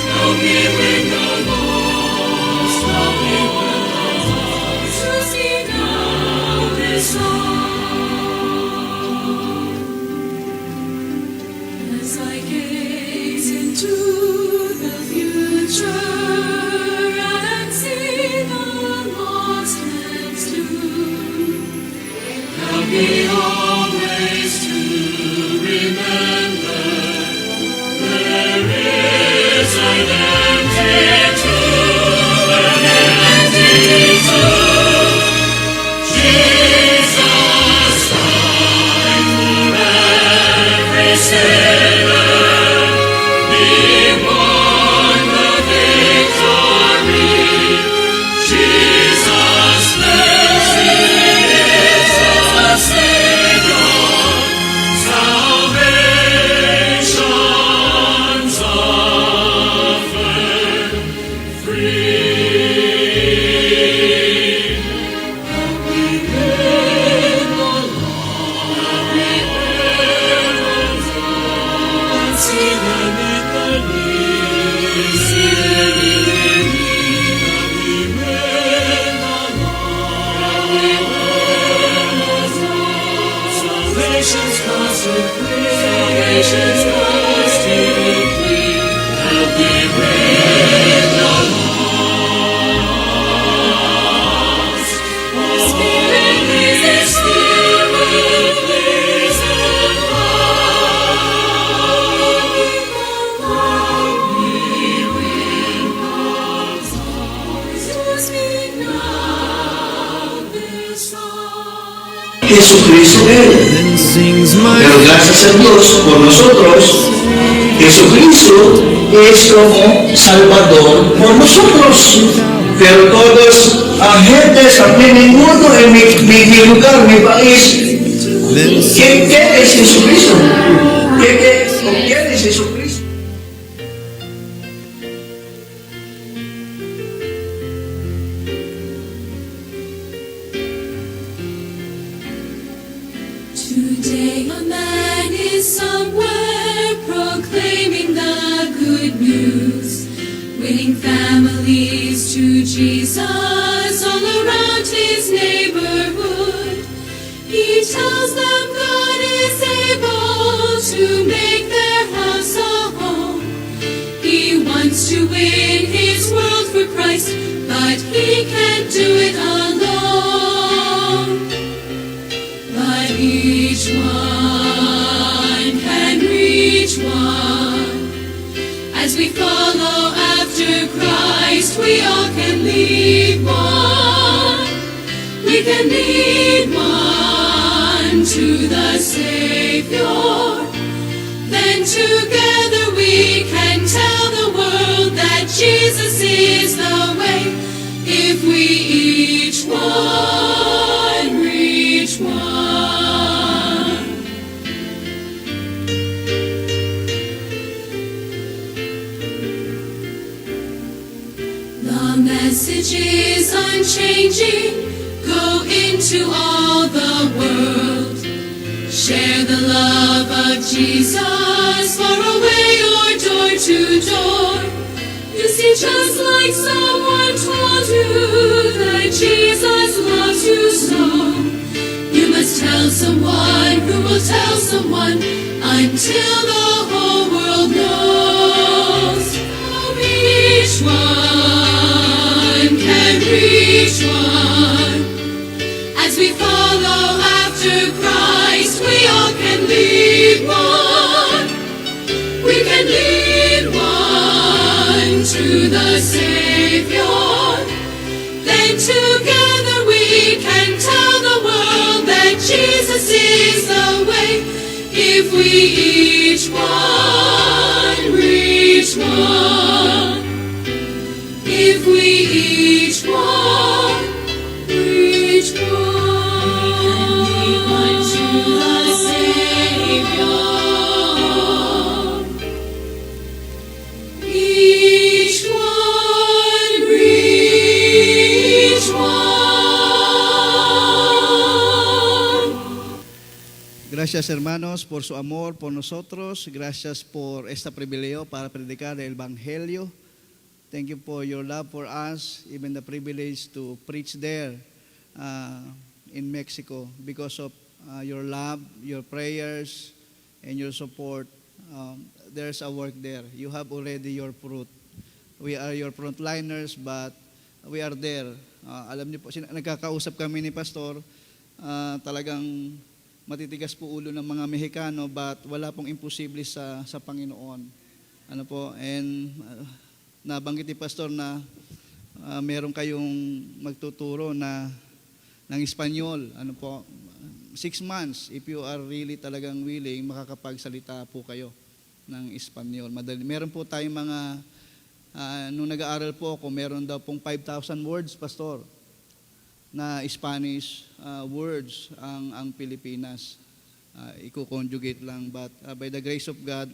Help me win the lost. Help me win the lost. To sing out this song. As I gaze into the future and see the lost man's doom, help me always to remember there is an empty tomb, an empty tomb. Jesus died for every sinner. He won the victory. Jesus lives, He is the Savior. Salvation's offered free. Help me win the Lord. Help me win the Lord. See them in the need. See them in their need. Help me win the Lord. Help me win the Lord. Salvation's cause to flee. Salvation's cause to flee. Help me win the lost. Oh, Spirit, please and Spirit, please and power. Help me win the lost. To speak now this song. Jesucristo Él. Pero gracias a Dios por nosotros, Jesucristo es como Salvador por nosotros. Pero todos agentes aquí en el mundo, en mi lugar, mi país, ¿quién es Jesucristo? ¿Quién es Jesucristo? Today a man is somewhere proclaiming the good news, winning families to Jesus all around his neighborhood. He tells them God is able to make their house a home. He wants to win his world for Christ, but he can't do it alone. But each one can reach one. As we follow after Christ, we all can lead one. We can lead one to the Savior. Then together we can tell the world that Jesus is the way. If we each one reach one. The message is unchanging. Go into all the world. Share the love of Jesus, far away or door to door. You see, just like someone told you that Jesus loves you so, you must tell someone who will tell someone until the whole world knows. How each one can reach one. As we follow after Christ, we all can lead one. We can lead one to the Savior. Then together we can tell the world that Jesus is the way. If we each one reach one. If we each one reach one to the Savior. Each one reach one. Gracias hermanos por su amor por nosotros. Gracias por esta privilegio para predicar el Evangelio. Thank you for your love for us, even the privilege to preach there in Mexico. Because of your love, your prayers, and your support, there's a work there. You have already your fruit. We are your frontliners, but we are there. Alam niyo po, nagkakausap kami ni Pastor, talagang matitigas po ulo ng mga Mexicano, but wala pong imposible sa Panginoon. Ano po, and nabanggit ni Pastor na meron kayong magtuturo ng Espanyol. Ano po, 6 months, if you are really talagang willing, makakapagsalita po kayo ng Espanyol. Madali. Meron po tayong mga, nung nag-aaral po ako, meron daw pong 5,000 words, Pastor, na Spanish words ang Pilipinas. Iko-conjugate lang, but by the grace of God,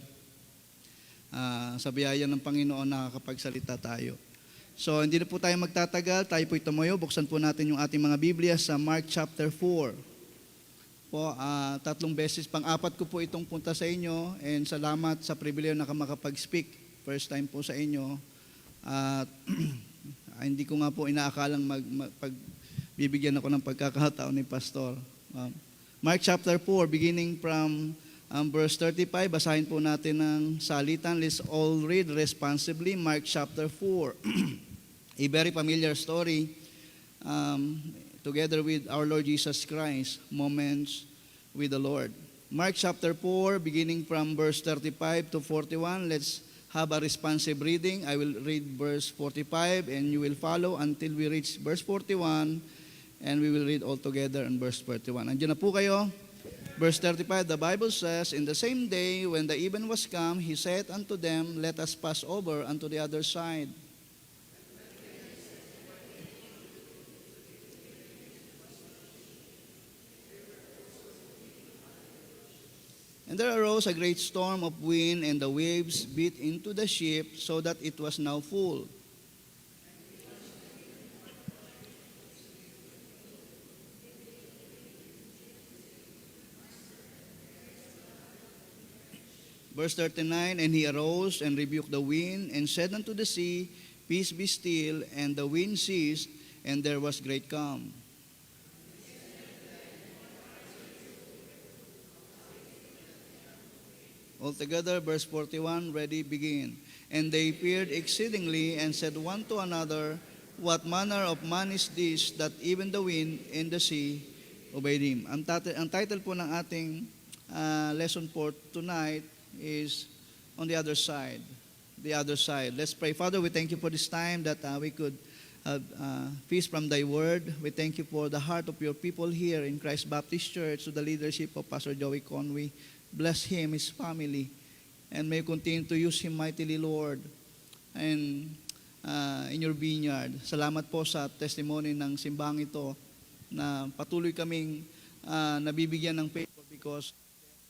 sa biyaya ng Panginoon, nakakapagsalita tayo. So, hindi na po tayo magtatagal. Tayo po tumayo. Buksan po natin yung ating mga Biblia sa Mark chapter 4. Po, 3 beses. Pang-apat ko po itong punta sa inyo. And salamat sa pribilehyo na makapag-speak. First time po sa inyo. At hindi ko nga po inaakalang bibigyan ako ng pagkakataon ni Pastor. Mark chapter 4, beginning from verse 35, basahin po natin ng salitan. Let's all read responsibly. Mark chapter 4. A very familiar story together with our Lord Jesus Christ, moments with the Lord. Mark chapter 4, beginning from verse 35 to 41. Let's have a responsive reading. I will read verse 45 and you will follow until we reach verse 41, and we will read all together in verse 41. Andiyan na po kayo? Verse 35, the Bible says, in the same day when the even was come, he said unto them, let us pass over unto the other side. And there arose a great storm of wind, and the waves beat into the ship, so that it was now full. Verse 39, and he arose and rebuked the wind, and said unto the sea, peace be still, and the wind ceased, and there was great calm. Altogether, verse 41, ready, begin. And they feared exceedingly, and said one to another, what manner of man is this, that even the wind and the sea obeyed him? Ang title po ng ating lesson for tonight is on the other side. The other side. Let's pray. Father, we thank you for this time that we could feast from thy word. We thank you for the heart of your people here in Christ Baptist Church, to the leadership of Pastor Joey Conway. Bless him, his family, and may you continue to use him mightily, Lord, and in your vineyard. Salamat po sa testimony ng simbang ito, na patuloy kaming nabibigyan ng favor because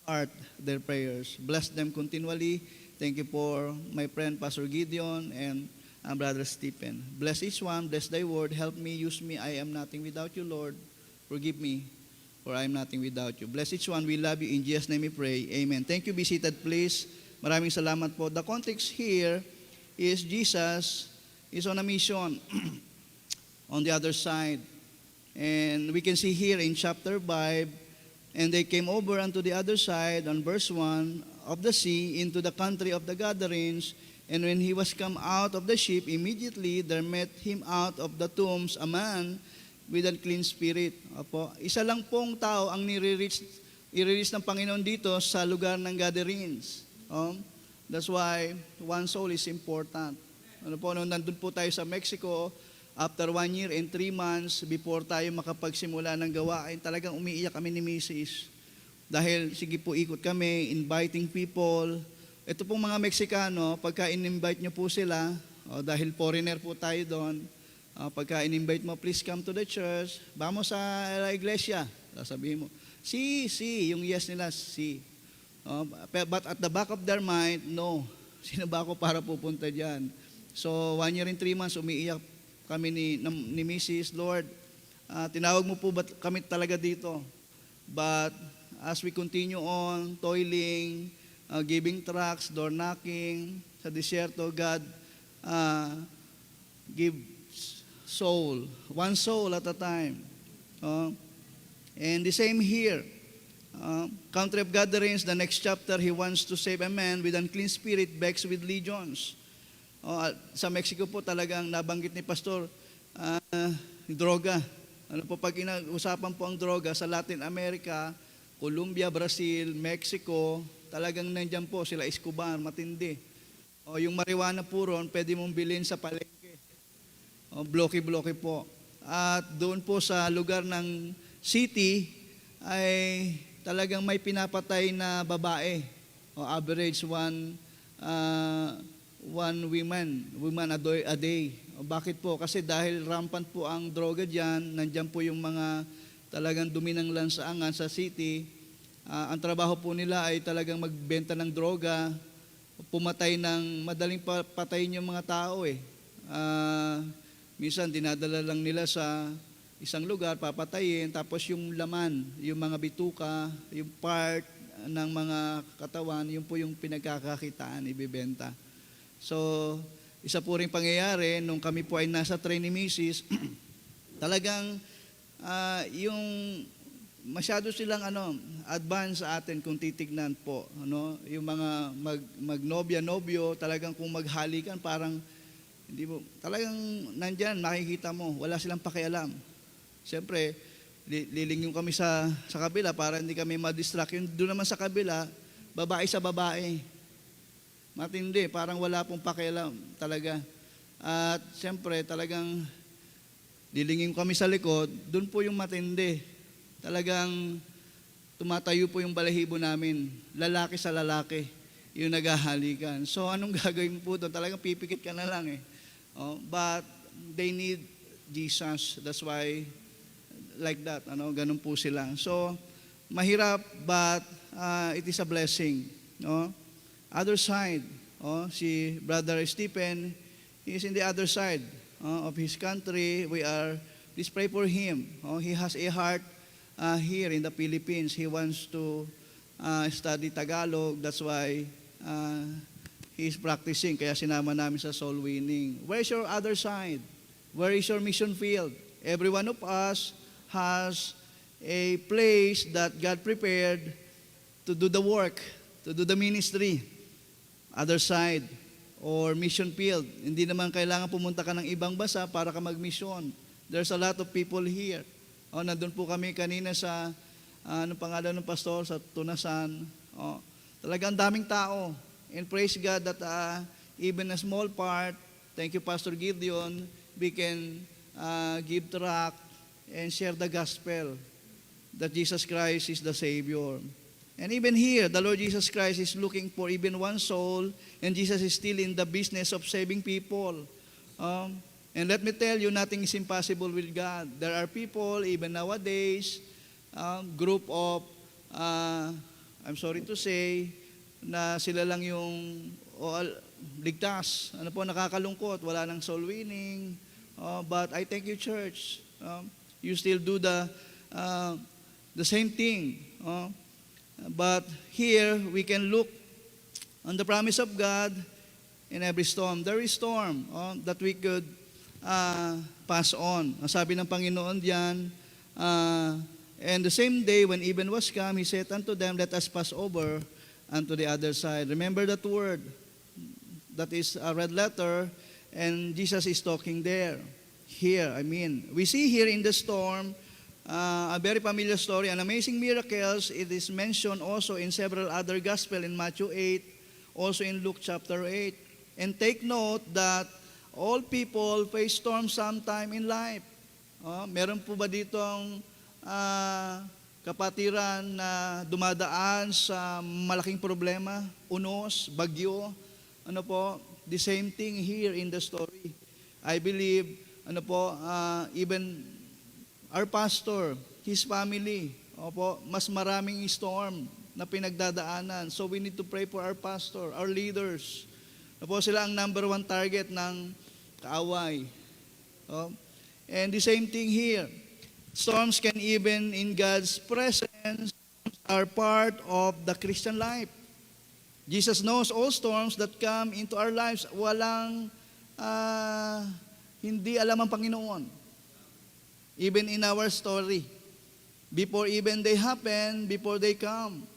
heart their prayers. Bless them continually. Thank you for my friend Pastor Gideon and Brother Stephen. Bless each one. Bless thy word. Help me. Use me. I am nothing without you, Lord. Forgive me. for I am nothing without you. Bless each one. We love you. In Jesus' name we pray. Amen. Thank you. Be seated, please. Maraming salamat po. The context here is Jesus is on a mission on the other side. And we can see here in chapter 5, and they came over unto the other side, on verse 1, of the sea, into the country of the Gadarenes. And when he was come out of the ship, immediately there met him out of the tombs a man with a clean spirit. Opo. Isa lang pong tao ang i-release ng Panginoon dito sa lugar ng Gadarenes. That's why one soul is important. Ano po, nung nandun po tayo sa Mexico, after 1 year and 3 months, before tayo makapagsimula ng gawain, talagang umiiyak kami ni Mrs. Dahil sige po, ikot kami, inviting people. Ito pong mga Meksikano, pagka in-invite nyo po sila, dahil foreigner po tayo doon, pagka in-invite mo, please come to the church, vamos sa la iglesia. Sabihin mo, si, yung yes nila, si. But at the back of their mind, no. Sino ba ako para pupunta dyan? So 1 year and 3 months, umiiyak kami ni Mrs. Lord, tinawag mo po ba kami talaga dito? But as we continue on, toiling, giving tracts, door knocking, sa disyerto, God give soul, one soul at a time. And the same here, country of Gadarenes, the next chapter, he wants to save a man with unclean spirit, vexed with legions. Sa Mexico po talagang nabanggit ni Pastor, droga. Ano po, pag usapan po ang droga sa Latin America, Colombia, Brazil, Mexico, talagang nandyan po sila Escobar, matindi. Yung marijuana po ron, pwede mong bilhin sa palengke. Bloke-bloke po. At doon po sa lugar ng city, ay talagang may pinapatay na babae. Average one woman a day. Bakit po? Kasi dahil rampant po ang droga dyan, nandyan po yung mga talagang dumi ng lansangan sa city. Ang trabaho po nila ay talagang magbenta ng droga, pumatay ng, madaling patayin yung mga tao eh. Minsan dinadala lang nila sa isang lugar, papatayin, tapos yung laman, yung mga bituka, yung part ng mga katawan, yun po yung pinagkakakitaan, ibibenta. So, isa po rin pangyayari, nung kami po ay nasa train ni Mrs., talagang yung masyado silang advance sa atin kung titignan po. Yung mga magnobya-nobyo, talagang kung maghalikan, parang hindi mo, talagang nandyan, nakikita mo, wala silang pakialam. Siyempre, lilingon kami sa kabila para hindi kami ma-distract. Yung doon naman sa kabila, babae sa babae. Matindi, parang wala pong pakialam talaga. At siyempre, talagang lilingin kami sa likod, doon po yung matindi. Talagang tumatayo po yung balahibo namin. Lalaki sa lalaki, yung naghahalikan. So, anong gagawin po doon? Talagang pipikit ka na lang eh. But they need Jesus. That's why, like that, ganun po sila. So, mahirap, but it is a blessing. Other side, si Brother Stephen, he is in the other side of his country. Please pray for him. He has a heart here in the Philippines. He wants to study Tagalog. That's why he is practicing. Kaya sinama namin sa soul winning. Where is your other side? Where is your mission field? Every one of us has a place that God prepared to do the work, to do the ministry. Other side or mission field. Hindi naman kailangan pumunta ka ng ibang bansa para ka mag-mission. There's a lot of people here. Nandun po kami kanina sa, anong pangalan ng pastor, sa Tunasan. Talagang daming tao. And praise God that even a small part, thank you Pastor Gideon, we can give tract and share the gospel that Jesus Christ is the Savior. And even here, the Lord Jesus Christ is looking for even one soul, and Jesus is still in the business of saving people. And let me tell you, nothing is impossible with God. There are people, even nowadays, group of, I'm sorry to say, na sila lang yung ligtas. Nakakalungkot, wala nang soul winning. But I thank you, church. You still do the the same thing. But here, we can look on the promise of God in every storm. There is storm that we could pass on. Ang sabi ng Panginoon diyan, and the same day when even was come, He said unto them, let us pass over unto the other side. Remember that word. That is a red letter, and Jesus is talking there. Here, we see here in the storm, a very familiar story, an amazing miracles. It is mentioned also in several other gospel, in Matthew 8, also in Luke chapter 8. And take note that all people face storms sometime in life. Meron po ba dito ang kapatiran na dumadaan sa malaking problema, unos, bagyo? The same thing here in the story. I believe, even our pastor, his family, mas maraming storm na pinagdadaanan. So we need to pray for our pastor, our leaders. Sila ang number one target ng kaaway. And the same thing here. Storms can even in God's presence are part of the Christian life. Jesus knows all storms that come into our lives. Walang hindi alam ang Panginoon. Even in our story. Before even they happen, before they come.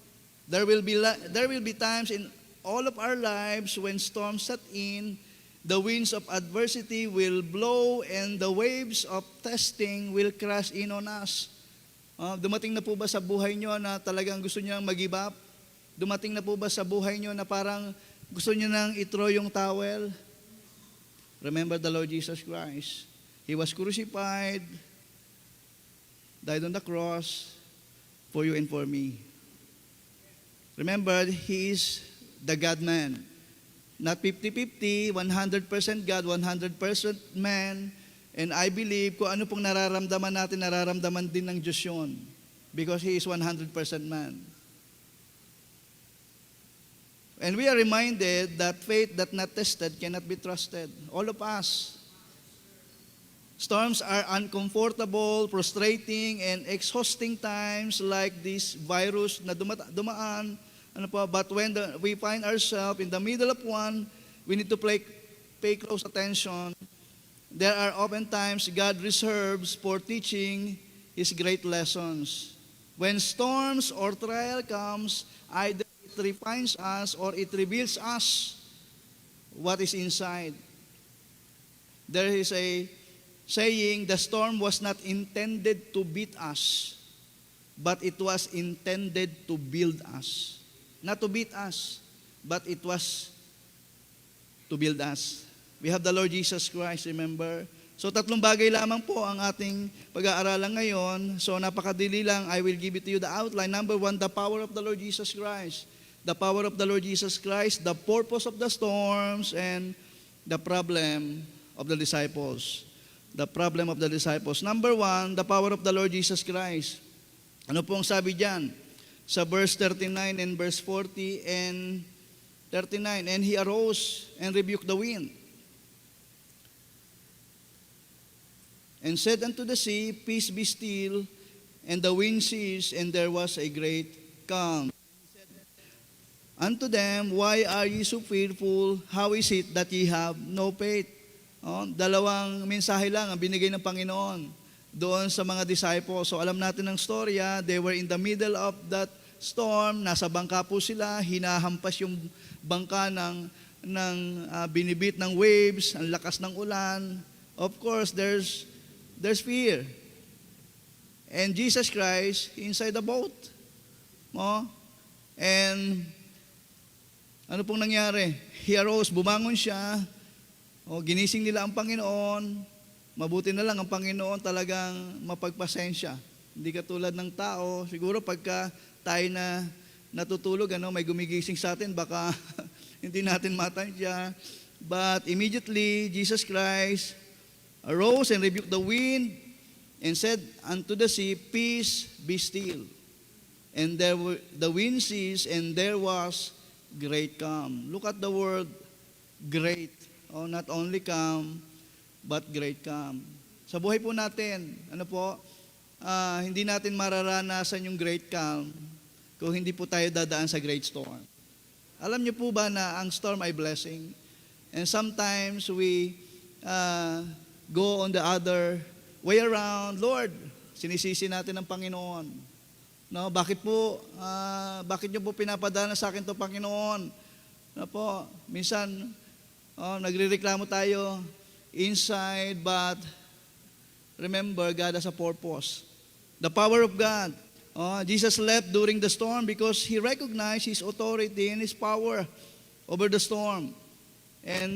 There will be times in all of our lives when storms set in, the winds of adversity will blow and the waves of testing will crash in on us. Dumating na po ba sa buhay nyo na talagang gusto nyo mag-give up? Dumating na po ba sa buhay nyo na parang gusto nyo nang i-throw yung towel? Remember the Lord Jesus Christ. He was crucified, died on the cross for you and for me. Remember, He is the God-man. Not 50-50, 100% God, 100% man. And I believe kung ano pong nararamdaman natin, nararamdaman din ng Diyos yun. Because He is 100% man. And we are reminded that faith that not tested cannot be trusted. All of us. Storms are uncomfortable, frustrating, and exhausting times like this virus na dumaan. But when we find ourselves in the middle of one, we need to pay close attention. There are often times God reserves for teaching His great lessons. When storms or trial comes, either it refines us or it reveals us what is inside. There is a saying, the storm was not intended to beat us, but it was intended to build us. Not to beat us, but it was to build us. We have the Lord Jesus Christ, remember? So 3 bagay lamang po ang ating pag-aaralan ngayon. So napakadili lang, I will give it to you the outline. Number 1, the power of the Lord Jesus Christ. The power of the Lord Jesus Christ, the purpose of the storms, and the problem of the disciples. The problem of the disciples. Number 1, the power of the Lord Jesus Christ. Ano pong sabi diyan? Sa verse 39 and verse 40 and 39, and He arose and rebuked the wind, and said unto the sea, Peace be still, and the wind ceased, and there was a great calm. He said unto them, Why are ye so fearful? How is it that ye have no faith? Dalawang mensahe lang ang binigay ng Panginoon doon sa mga disciples. So alam natin ang storya, they were in the middle of that storm, nasa bangka po sila, hinahampas yung bangka ng binibit ng waves, ang lakas ng ulan. Of course, there's fear. And Jesus Christ inside the boat. And ano pong nangyari? He arose, bumangon siya, ginising nila ang Panginoon. Mabuti na lang ang Panginoon talagang mapagpasensya. Hindi katulad ng tao, siguro pagka tayo na natutulog, may gumigising sa atin, baka hindi natin matansya. But immediately, Jesus Christ arose and rebuked the wind and said unto the sea, Peace, be still. And the wind ceased, and there was great calm. Look at the word great. Not only calm, but great calm. Sa buhay po natin, hindi natin mararanasan yung great calm kung hindi po tayo dadaan sa great storm. Alam niyo po ba na ang storm ay blessing? And sometimes we go on the other way around. Lord, sinisisi natin ang Panginoon. No, bakit niyo po pinapadala sa akin 'to, Panginoon? No po, minsan nagrereklamo tayo inside, but remember, God has a purpose. The power of God. Jesus left during the storm because He recognized His authority and His power over the storm. And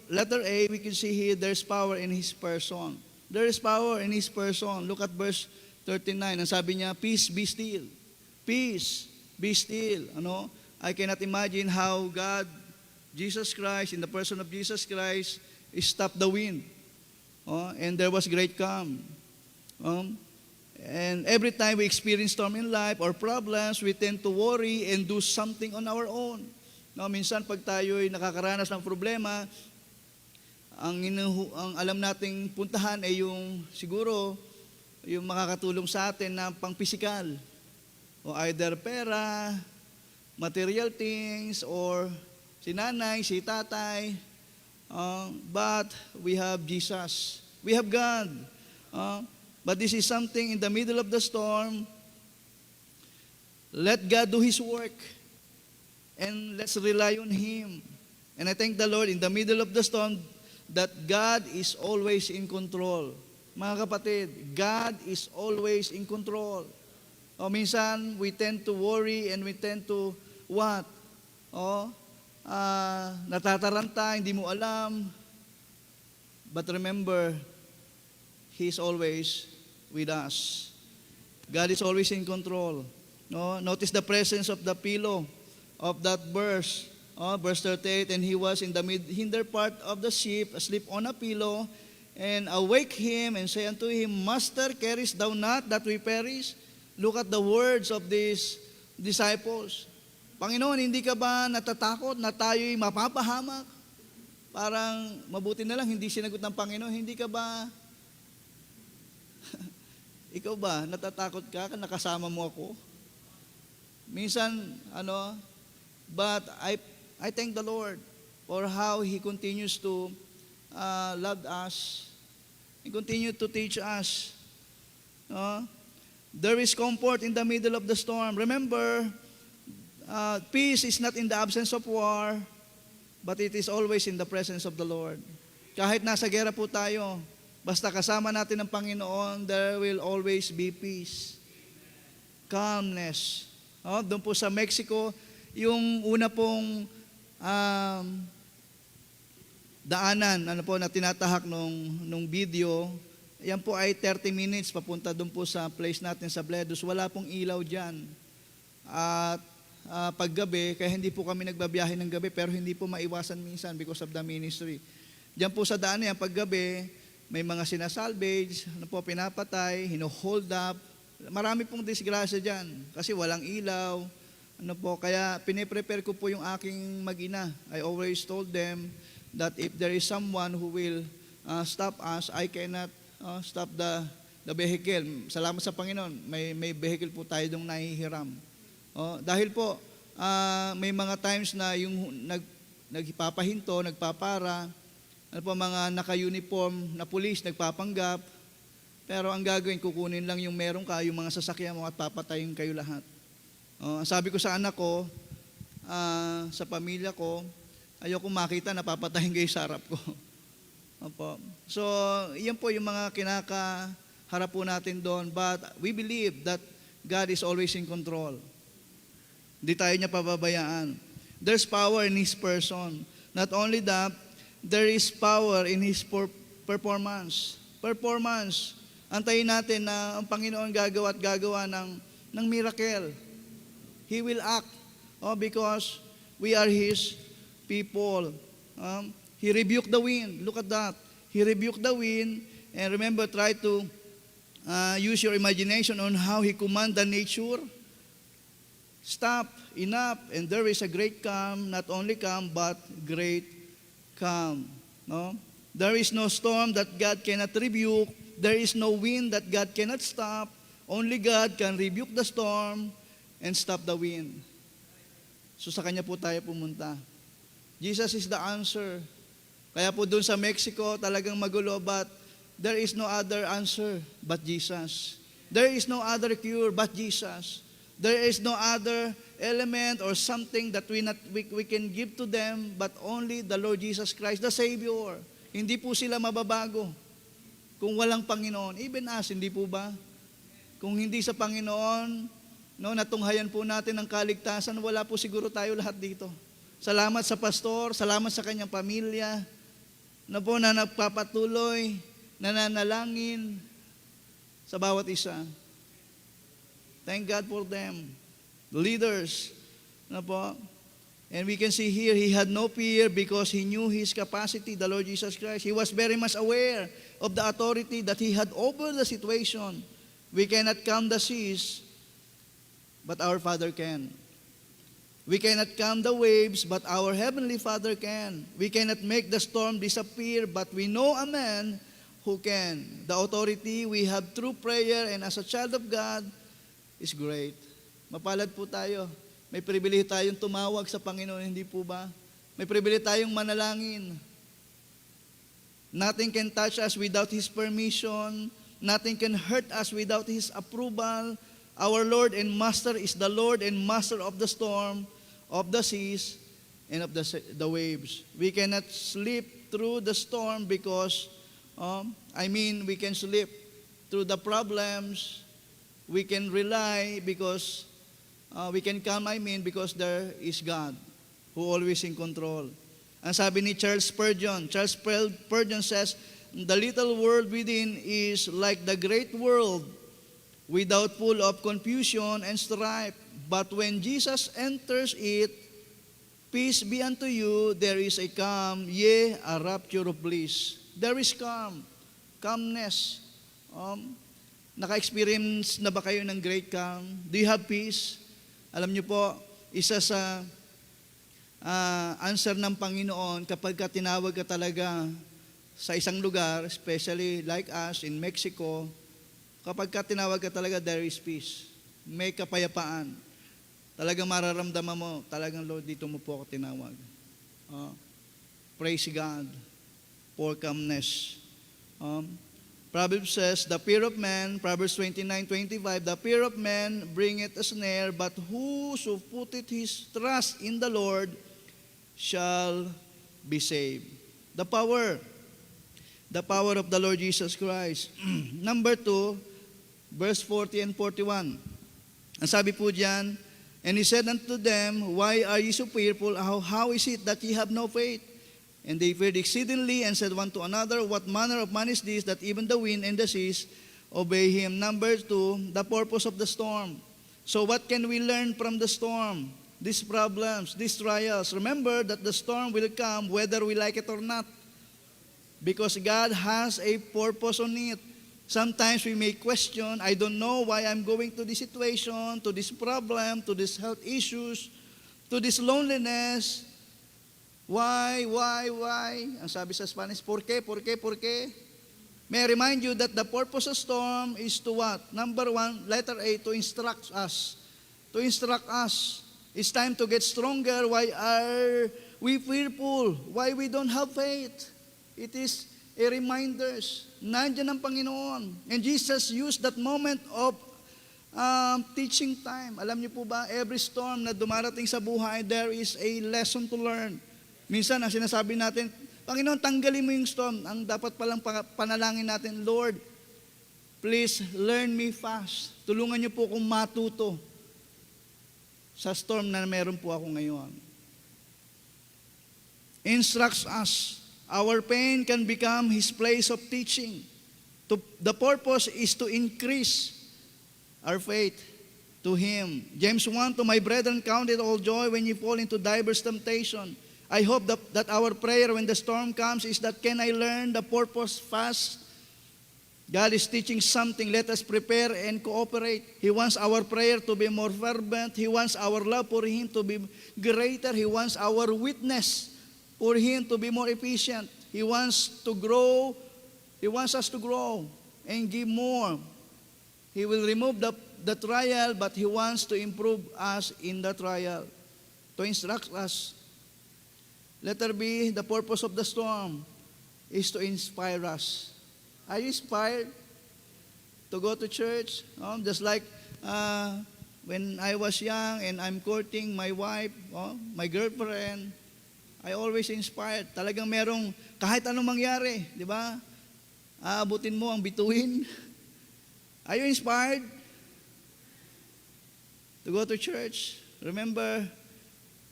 letter A, we can see here, there's power in His person. There is power in His person. Look at verse 39. Ang sabi niya, peace, be still. Peace, be still. I cannot imagine how God, Jesus Christ, in the person of Jesus Christ, stopped the wind. And there was great calm. And every time we experience storm in life or problems, we tend to worry and do something on our own. Minsan pag tayo'y nakakaranas ng problema, ang alam nating puntahan ay siguro yung makakatulong sa atin na pang-pisikal. O either pera, material things, or si nanay, si tatay. But we have Jesus. We have God. But this is something in the middle of the storm. Let God do His work. And let's rely on Him. And I thank the Lord in the middle of the storm that God is always in control. Mga kapatid, God is always in control. Minsan, we tend to worry and we tend to what? Natataranta, hindi mo alam. But remember, He is always with us. God is always in control. Notice the presence of the pillow of that verse. Verse 38, and he was in the hinder part of the ship, asleep on a pillow, and awake him and say unto him, Master, carest thou not that we perish? Look at the words of these disciples. Panginoon, hindi ka ba natatakot na tayo'y mapapahamak? Parang mabuti na lang, hindi sinagot ng Panginoon. Hindi ka ba, ikaw ba, natatakot ka nakasama mo ako? Minsan, but I thank the Lord for how He continues to love us. He continues to teach us. There is comfort in the middle of the storm. Remember, peace is not in the absence of war, but it is always in the presence of the Lord. Kahit nasa gera po tayo, basta kasama natin ang Panginoon, there will always be peace. Calmness. Doon po sa Mexico, yung una pong daanan na tinatahak nung video, yan po ay 30 minutes papunta doon po sa place natin sa Bledos. Wala pong ilaw dyan. At paggabi, kaya hindi po kami nagbabiyahe ng gabi, pero hindi po maiwasan minsan because of the ministry. Diyan po sa daan yan, paggabi, may mga sinasalvage, pinapatay, hino-hold up. Marami pong disgrasya dyan kasi walang ilaw. Kaya piniprepare ko po yung aking mag-ina. I always told them that if there is someone who will stop us, I cannot stop the vehicle. Salamat sa Panginoon, may vehicle po tayo dong nahihiram. Dahil po, may mga times na yung nagpapahinto, nagpapara, mga naka-uniform na pulis, nagpapanggap, pero ang gagawin, kukunin lang yung meron ka, yung mga sasakyan mo at papatayin kayo lahat. Sabi ko sa anak ko, sa pamilya ko, ayoko makita na papatayin kayo sa harap ko. So, yan po yung mga kinakaharap po natin doon. But we believe that God is always in control. Hindi tayo niya pababayaan. There's power in His person. Not only that, there is power in His performance. Performance. Antayin natin na ang Panginoon gagawa at gagawa ng miracle. He will act because we are His people. He rebuked the wind. Look at that. He rebuked the wind. And remember, try to use your imagination on how He commanded nature. Stop, enough, and there is a great calm, not only calm, but great calm. There is no storm that God cannot rebuke. There is no wind that God cannot stop. Only God can rebuke the storm and stop the wind. So sa Kanya po tayo pumunta. Jesus is the answer. Kaya po doon sa Mexico, talagang magulo, but there is no other answer but Jesus. There is no other cure but Jesus. There is no other element or something that we can give to them but only the Lord Jesus Christ, the Savior. Hindi po sila mababago kung walang Panginoon. Even us, hindi po ba? Kung hindi sa Panginoon, no, natunghayan po natin ang kaligtasan, wala po siguro tayo lahat dito. Salamat sa pastor, salamat sa kanyang pamilya, na po na nagpapatuloy, nananalangin sa bawat isa. Thank God for them. The leaders, na po. And we can see here, he had no fear because he knew his capacity, the Lord Jesus Christ. He was very much aware of the authority that he had over the situation. We cannot calm the seas, but our Father can. We cannot calm the waves, but our Heavenly Father can. We cannot make the storm disappear, but we know a man who can. The authority we have through prayer and as a child of God is great. Mapalad po tayo. May pribilehyo tayong tumawag sa Panginoon, hindi po ba? May pribilehyo tayong manalangin. Nothing can touch us without His permission. Nothing can hurt us without His approval. Our Lord and Master is the Lord and Master of the storm, of the seas, and of the waves. We cannot sleep through the storm because, we can sleep through the problems. We can rely because, we can calm, because there is God who always in control. Ang sabi ni Charles Spurgeon says, the little world within is like the great world without full of confusion and strife. But when Jesus enters it, peace be unto you, there is a calm, yea, a rapture of bliss. There is calmness. Naka-experience na ba kayo ng great calm? Do you have peace? Alam niyo po, isa sa answer ng Panginoon kapag ka tinawag ka talaga sa isang lugar, especially like us in Mexico, kapag ka tinawag ka talaga, there is peace. May kapayapaan. Talagang mararamdaman mo, talagang Lord, dito mo po ako tinawag. Praise God for calmness. Proverbs says, the fear of man, Proverbs 29:25, the fear of man bringeth a snare, but whoso putteth his trust in the Lord shall be saved. The power of the Lord Jesus Christ. Number 2, verse 40 and 41. Ang sabi po diyan, and he said unto them, why are ye so fearful? How is it that ye have no faith? And they feared exceedingly and said one to another, what manner of man is this that even the wind and the seas obey him? Number 2, the purpose of the storm. So what can we learn from the storm? These problems, these trials. Remember that the storm will come whether we like it or not. Because God has a purpose on it. Sometimes we may question, I don't know why I'm going to this situation, to this problem, to these health issues, to this loneliness. Why? Ang sabi sa Spanish, ¿por qué? May I remind you that the purpose of storm is to what? Number 1, letter A, to instruct us. To instruct us. It's time to get stronger. Why are we fearful? Why we don't have faith? It is a reminder. Nandiyan ang Panginoon. And Jesus used that moment of teaching time. Alam niyo po ba, every storm na dumarating sa buhay, there is a lesson to learn. Minsan, ang sinasabi natin, Panginoon, tanggalin mo yung storm. Ang dapat palang panalangin natin, Lord, please learn me fast. Tulungan niyo po akong matuto sa storm na meron po ako ngayon. Instructs us. Our pain can become His place of teaching. The purpose is to increase our faith to Him. James 1, to my brethren, count it all joy when you fall into diverse temptation. I hope that our prayer when the storm comes is that, can I learn the purpose fast? God is teaching something. Let us prepare and cooperate. He wants our prayer to be more fervent. He wants our love for Him to be greater. He wants our witness for Him to be more efficient. He wants to grow. He wants us to grow and give more He will remove the trial, but He wants to improve us in the trial, to instruct us. Letter B, the purpose of the storm is to inspire us. Are you inspired to go to church? Just like when I was young and I'm courting my wife, my girlfriend, I always inspired. Talagang merong, kahit anong mangyari, di ba? Aabutin mo ang bituin. Are you inspired to go to church? Remember,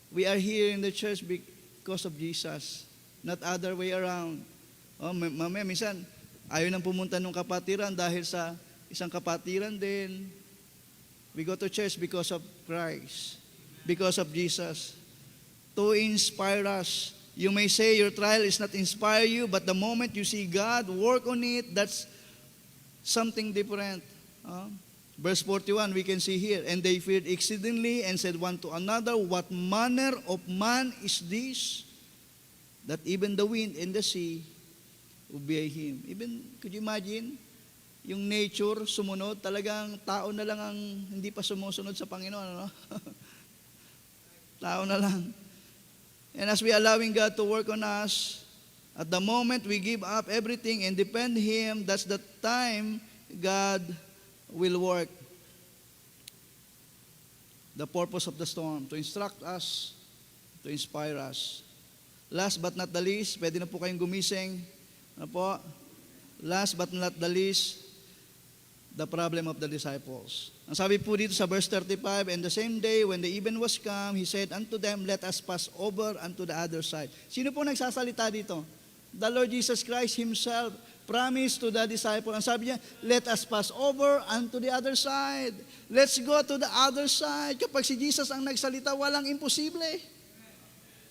we are here in the church because of Jesus, not other way around. Mamaya, minsan, ayaw nang pumunta ng kapatiran dahil sa isang kapatiran din. We go to church because of Christ, because of Jesus, to inspire us. You may say your trial is not inspire you, but the moment you see God work on it, that's something different. Verse 41, we can see here, and they feared exceedingly and said one to another, what manner of man is this, that even the wind and the sea obey him. Even, could you imagine, yung nature sumunod, talagang tao na lang ang hindi pa sumusunod sa Panginoon. Ano? Tao na lang. And as we allowing God to work on us, at the moment we give up everything and depend Him, that's the time God will work. The purpose of the storm, to instruct us, to inspire us. Last but not the least, pwede na po kayong gumising. Ano po? Last but not the least, the problem of the disciples. Ang sabi po dito sa verse 35, and the same day when the even was come, He said unto them, let us pass over unto the other side. Sino po nagsasalita dito? The Lord Jesus Christ Himself promised to the disciples. Ang sabi niya, let us pass over unto the other side. Let's go to the other side. Kapag si Jesus ang nagsalita, walang imposible.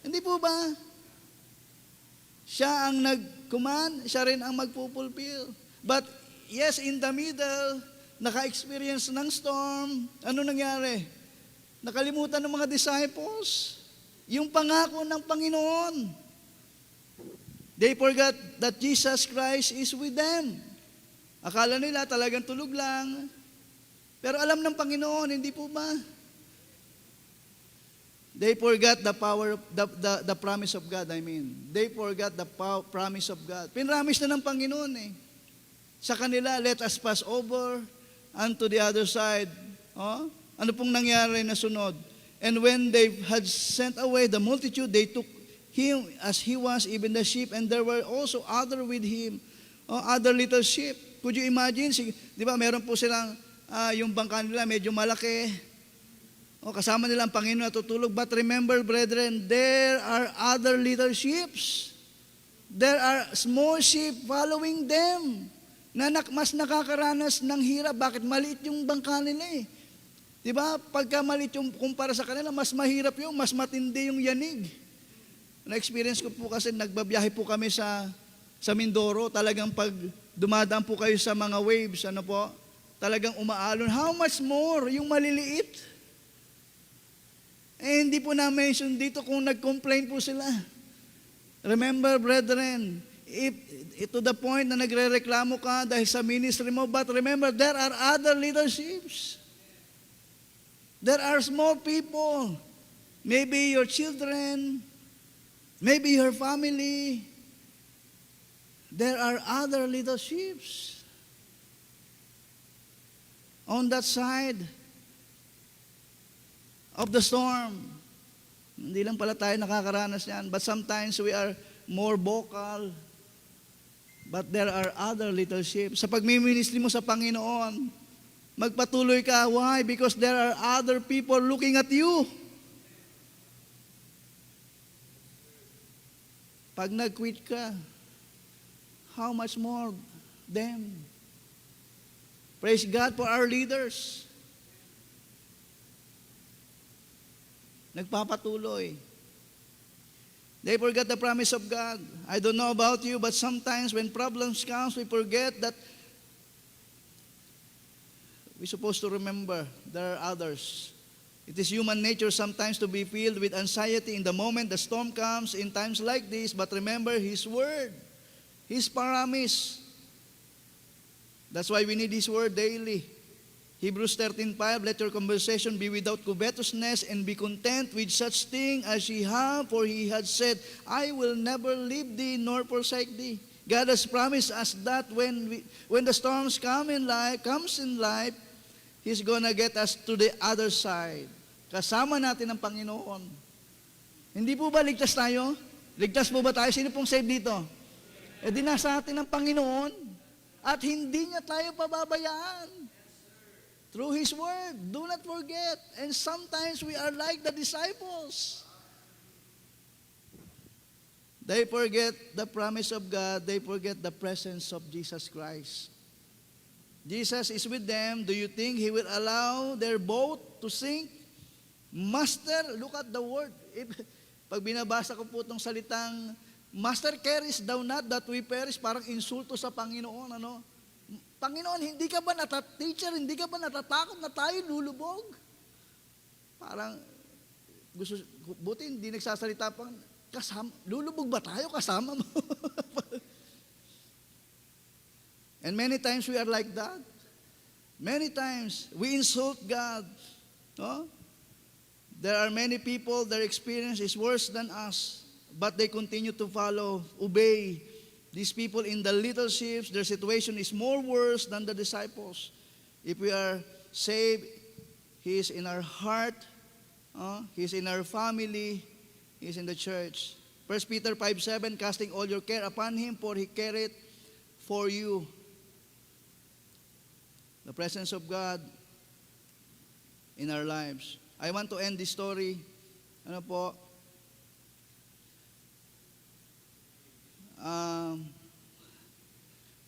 Hindi po ba? Siya ang nag-command, siya rin ang magpupulfill. But yes, in the middle, naka-experience ng storm, ano nangyari? Nakalimutan ng mga disciples yung pangako ng Panginoon. They forgot that Jesus Christ is with them. Akala nila talagang tulog lang. Pero alam ng Panginoon, hindi po ba? They forgot the power of the promise of God, They forgot the promise of God. Pinramis na ng Panginoon sa kanila, let us pass over unto the other side. Ano pong nangyari na sunod? And when they had sent away the multitude, they took him as he was, even the sheep, and there were also other with him, other little sheep. Could you imagine? Di ba, meron po silang, yung bangka nila medyo malaki. Kasama nila ang Panginoon natutulog. But remember, brethren, there are other little sheep. There are small sheep following them. Na mas nakakaranas ng hirap. Bakit? Maliit yung bangka nila Diba? Pagka maliit yung kumpara sa kanila, mas mahirap yung, mas matindi yung yanig. Na-experience ko po kasi, nagbabiyahe po kami sa Mindoro. Talagang pag dumadaan po kayo sa mga waves, talagang umaalon. How much more yung maliliit? Hindi po na-mention dito kung nag-complain po sila. Remember, brethren, if to the point na nagre-reklamo ka dahil sa ministry mo, but remember, there are other leaderships. There are small people. Maybe your children, maybe your family. There are other leaderships. On that side of the storm. Hindi lang pala tayo nakakaranas yan, but sometimes we are more vocal. But there are other little sheep. Sa pagmiministry mo sa Panginoon, magpatuloy ka. Why? Because there are other people looking at you. Pag nag-quit ka, how much more them? Praise God for our leaders. Nagpapatuloy. They forget the promise of God. I don't know about you, but sometimes when problems come, we forget that we're supposed to remember there are others. It is human nature sometimes to be filled with anxiety in the moment the storm comes in times like this, but remember His word, His promise. That's why we need His word daily. Hebrews 13:5, let your conversation be without covetousness and be content with such thing as ye have, for he had said, I will never leave thee nor forsake thee. God has promised us that when the storms comes in life, He's gonna get us to the other side. Kasama natin ang Panginoon. Hindi po ba ligtas tayo? Ligtas po ba tayo? Sino pong saved dito? Eh di nasa atin ang Panginoon at hindi niya tayo pababayaan. Through His Word, do not forget. And sometimes we are like the disciples. They forget the promise of God. They forget the presence of Jesus Christ. Jesus is with them. Do you think He will allow their boat to sink? Master, look at the word. Pag binabasa ko po itong salitang, Master, carries thou not that we perish, parang insulto sa Panginoon, ano? Panginoon, hindi ka ba teacher, hindi ka ba natatakot na tayo lulubog? Parang, buti hindi nagsasalita pang, lulubog ba tayo kasama mo? And many times we are like that. Many times we insult God. No? There are many people, their experience is worse than us, but they continue to follow, obey. These people in the little ships, their situation is more worse than the disciples. If we are saved, He is in our heart, He is in our family, He is in the church. 1 Peter 5:7, casting all your care upon Him, for He careth for you. The presence of God in our lives. I want to end this story. Ano po?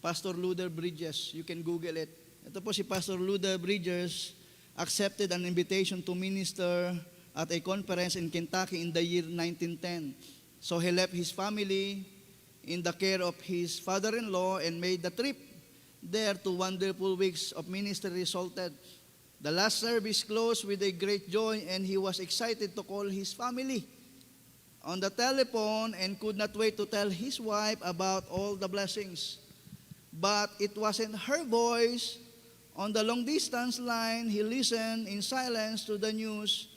Pastor Luther Bridges. You can Google it. Ito po si Pastor Luther Bridges accepted an invitation to minister at a conference in Kentucky in the year 1910. So he left his family in the care of his father-in-law and made the trip there. 2 wonderful weeks of ministry resulted. The last service closed with a great joy, and he was excited to call his family on the telephone and could not wait to tell his wife about all the blessings. But it wasn't her voice. On the long-distance line, he listened in silence to the news.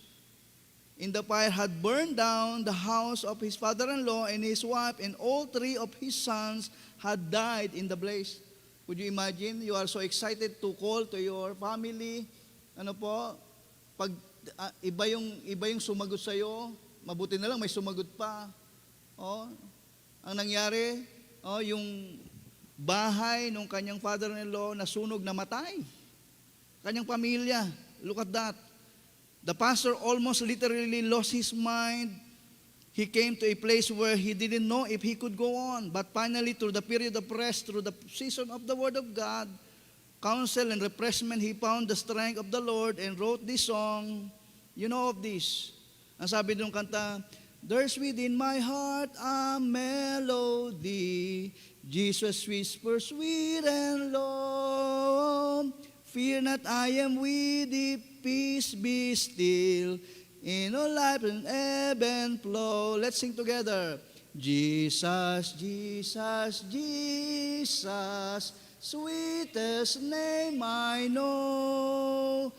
In the fire had burned down the house of his father-in-law and his wife, and all 3 of his sons had died in the blaze. Could you imagine? You are so excited to call to your family. Ano po? Pag iba yung sumagot sa iyo, mabuti na lang may sumagot pa. Oh, ang nangyari, yung bahay ng kanyang father-in-law nasunog, namatay. Kanyang pamilya, look at that. The pastor almost literally lost his mind. He came to a place where he didn't know if he could go on. But finally, through the period of rest, through the season of the Word of God, counsel and refreshment, he found the strength of the Lord and wrote this song. You know of this. Ang sabi ng kanta, there's within my heart a melody, Jesus whispers sweet and low. Fear not, I am with thee, peace be still. In all life and ebb and flow. Let's sing together. Jesus, Jesus, Jesus, sweetest name I know,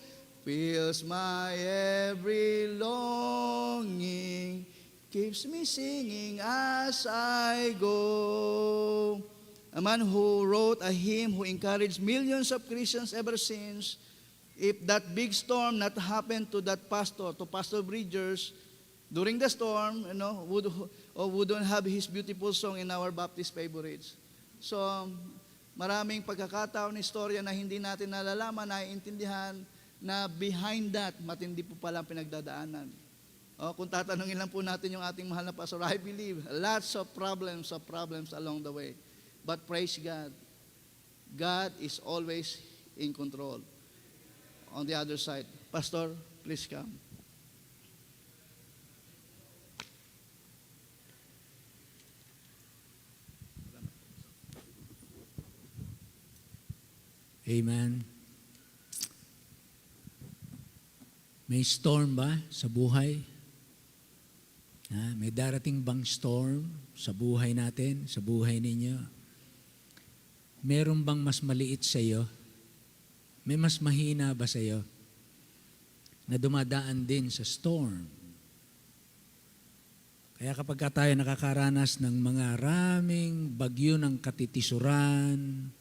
fills my every longing, keeps me singing as I go. A man who wrote a hymn who encouraged millions of Christians ever since. If that big storm not happened to that pastor, to Pastor Bridges, during the storm, wouldn't have his beautiful song in our Baptist favorites. So, maraming pagkakataon, istorya na hindi natin nalalaman, naiintindihan, na behind that, matindi po pala pinagdadaanan. Kung tatanungin lang po natin yung ating mahal na pastor, I believe, lots of problems along the way. But praise God, God is always in control. On the other side, Pastor, please come. Amen. May storm ba sa buhay? May darating bang storm sa buhay natin, sa buhay ninyo? Meron bang mas maliit sa iyo May mas mahina ba sa iyo na dumadaan din sa storm? Kaya kapag tayo nakakaranas ng mga raming bagyo ng katitisuran,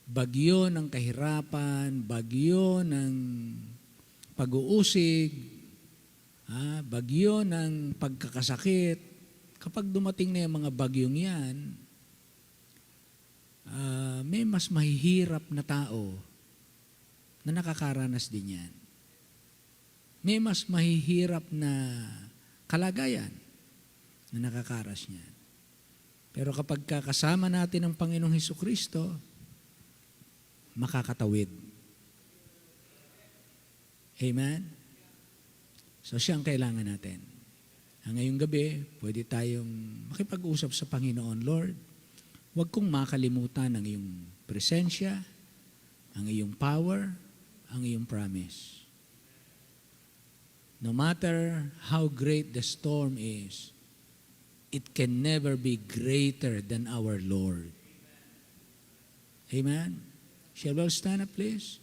bagyo ng kahirapan, bagyo ng pag-uusig, bagyo ng pagkakasakit, kapag dumating na yung mga bagyong yan, may mas mahihirap na tao na nakakaranas din yan. May mas mahihirap na kalagayan na nakakaras niyan. Pero kapag kasama natin ang Panginoong Hesukristo, makakatawid. Amen? So siya ang kailangan natin. Ngayong gabi, pwede tayong makipag-usap sa Panginoon. Lord, huwag kong makalimutan ang iyong presensya, ang iyong power, ang iyong promise. No matter how great the storm is, it can never be greater than our Lord. Amen? Shall we all stand up, please?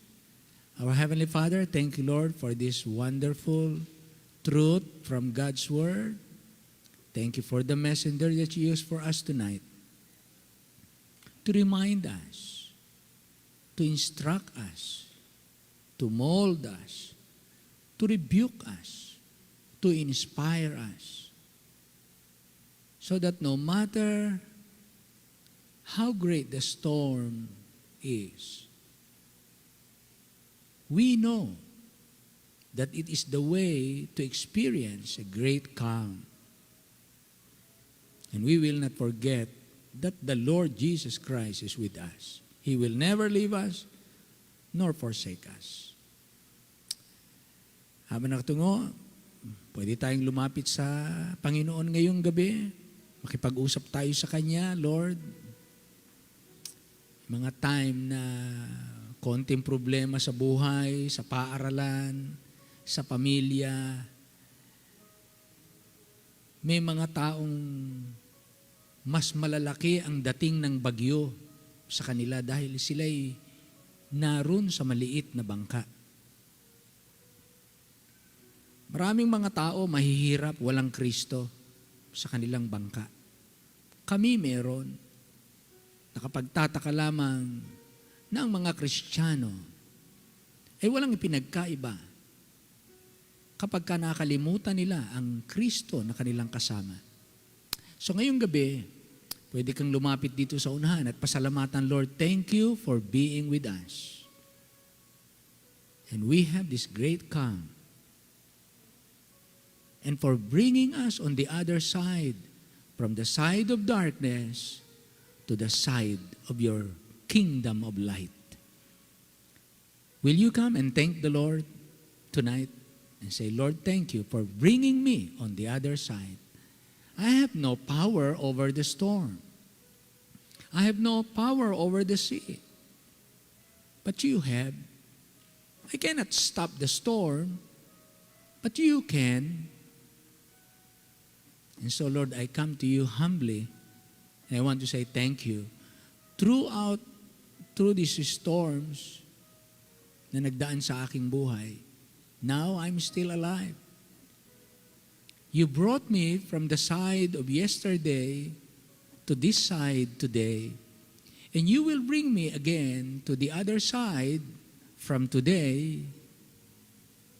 Our Heavenly Father, thank you, Lord, for this wonderful truth from God's Word. Thank you for the messenger that you used for us tonight to remind us, to instruct us, to mold us, to rebuke us, to inspire us, so that no matter how great the storm is, we know that it is the way to experience a great calm. And we will not forget that the Lord Jesus Christ is with us. He will never leave us nor forsake us. Habang nakatungo, pwede tayong lumapit sa Panginoon ngayong gabi. Makipag-usap tayo sa Kanya, Lord. Mga time na konting problema sa buhay, sa paaralan, sa pamilya. May mga taong mas malalaki ang dating ng bagyo sa kanila dahil sila'y naroon sa maliit na bangka. Maraming mga tao mahihirap, walang Kristo sa kanilang bangka. Kami meron. Nakapagtataka lamang na ang mga Kristiyano ay walang ipinagkaiba kapag nakalimutan nila ang Kristo na kanilang kasama. So ngayong gabi, pwede kang lumapit dito sa unahan at pasalamatan, Lord, thank you for being with us. And we have this great calm. And for bringing us on the other side, from the side of darkness to the side of your kingdom of light. Will you come and thank the Lord tonight and say, Lord, thank you for bringing me on the other side. I have no power over the storm. I have no power over the sea. But you have. I cannot stop the storm, but you can. And so, Lord, I come to you humbly, and I want to say thank you. Through these storms na nagdaan sa aking buhay, now I'm still alive. You brought me from the side of yesterday to this side today, and you will bring me again to the other side from today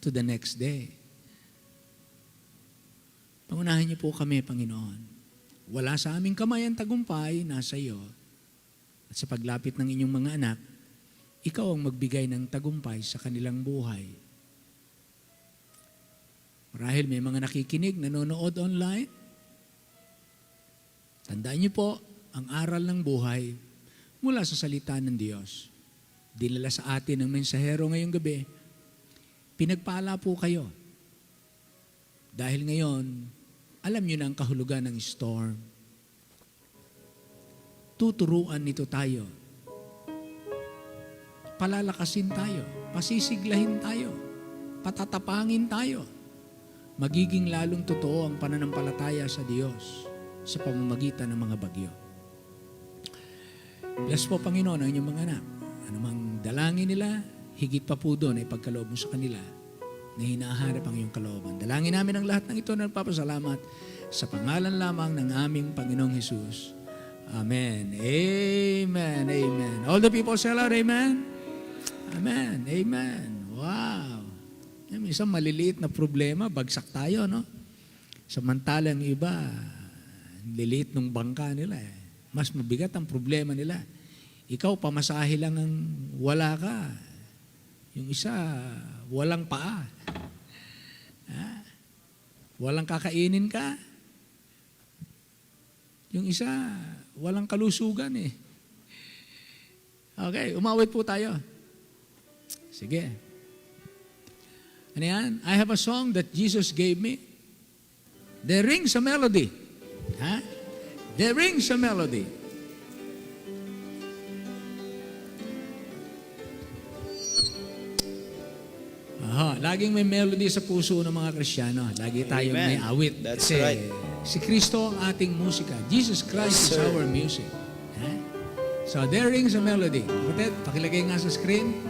to the next day. Pangunahin niyo po kami, Panginoon. Wala sa aming kamay ang tagumpay, nasa iyo. At sa paglapit ng inyong mga anak, ikaw ang magbigay ng tagumpay sa kanilang buhay. Marahil may mga nakikinig, nanonood online. Tandaan niyo po, ang aral ng buhay mula sa salita ng Diyos. Dinala sa atin ng mensahero ngayong gabi. Pinagpala po kayo. Dahil ngayon, alam niyo na ang kahulugan ng storm. Tuturuan nito tayo. Palalakasin tayo. Pasisiglahin tayo. Patatapangin tayo. Magiging lalong totoo ang pananampalataya sa Diyos sa pamamagitan ng mga bagyo. Bless po, Panginoon, ang inyong mga anak. Anumang dalangin nila, higit pa po doon ay pagkaloob mo sa kanila na hinaharap ang iyong kalooban. Dalangin namin ang lahat ng ito na nagpapasalamat sa pangalan lamang ng aming Panginoong Hesus. Amen. Amen. Amen. All the people say aloud, amen. Amen. Amen. Wow. Yung isang maliliit na problema, bagsak tayo, no? Samantalang iba, liliit ng bangka nila. Mas mabigat ang problema nila. Ikaw, pamasahe lang ang wala ka. Yung isa, walang paa. Ha? Walang kakainin ka. Yung isa, walang kalusugan eh. Okay, umawit po tayo. Sige. Ano yan? I have a song that Jesus gave me. There rings a melody. Ha? There rings a melody. Aha, laging may melody sa puso ng mga Kristiyano. Lagi tayong Amen. may awit. That's Kasi right. si Kristo ang ating musika. Jesus Christ is our music. Ha? So, there rings a melody. Kapatid, pakilagay nga sa screen.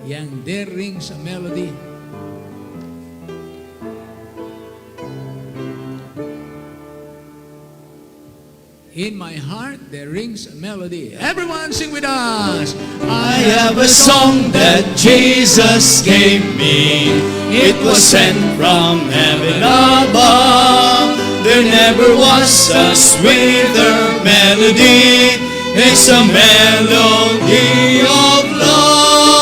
Yang there rings a melody. In my heart, there rings a melody. Everyone sing with us. I have a song that Jesus gave me. It was sent from heaven above. There never was a sweeter melody. It's a melody of love.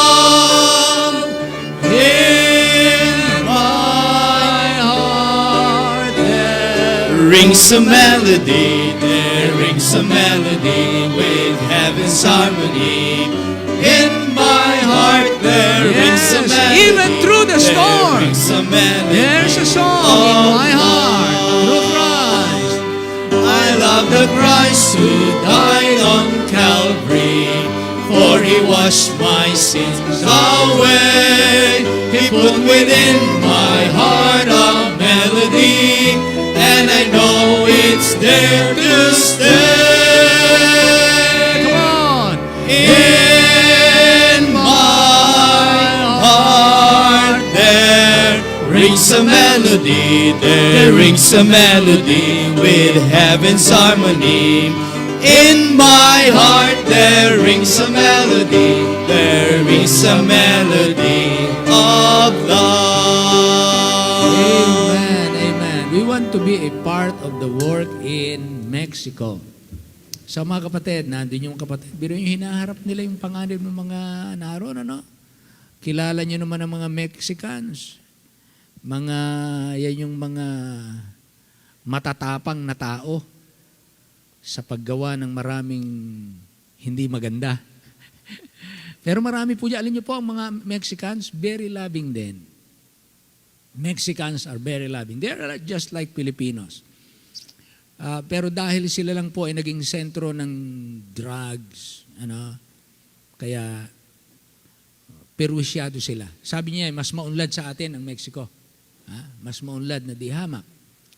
In my heart there rings a melody. There rings a melody with heaven's harmony. In my heart there rings a Yes, melody. even through the storm, there rings a melody. There's a song in my heart through Christ. I love the Christ who died on Calvary, for He washed my sins away. He put within my heart a melody, and I know it's there to stay. Come on. In my heart there rings a melody, there rings a melody with heaven's harmony. In my heart there rings a melody, there rings a melody of love. Amen, amen. We want to be a part of the work in Mexico. Sa mga kapatid, nandun yung kapatid. Pero yung hinaharap nila yung panganib ng mga naroon, ano? Kilala nyo naman ang mga Mexicans. Yan yung mga matatapang na tao sa paggawa ng maraming hindi maganda. Pero marami po dyan. Alam nyo po, ang mga Mexicans, very loving din. Mexicans are very loving. They are just like Filipinos. Pero dahil sila lang po ay naging sentro ng drugs, kaya perusyado sila. Sabi niya, mas maunlad sa atin ang Mexico. Mas maunlad na di hamak.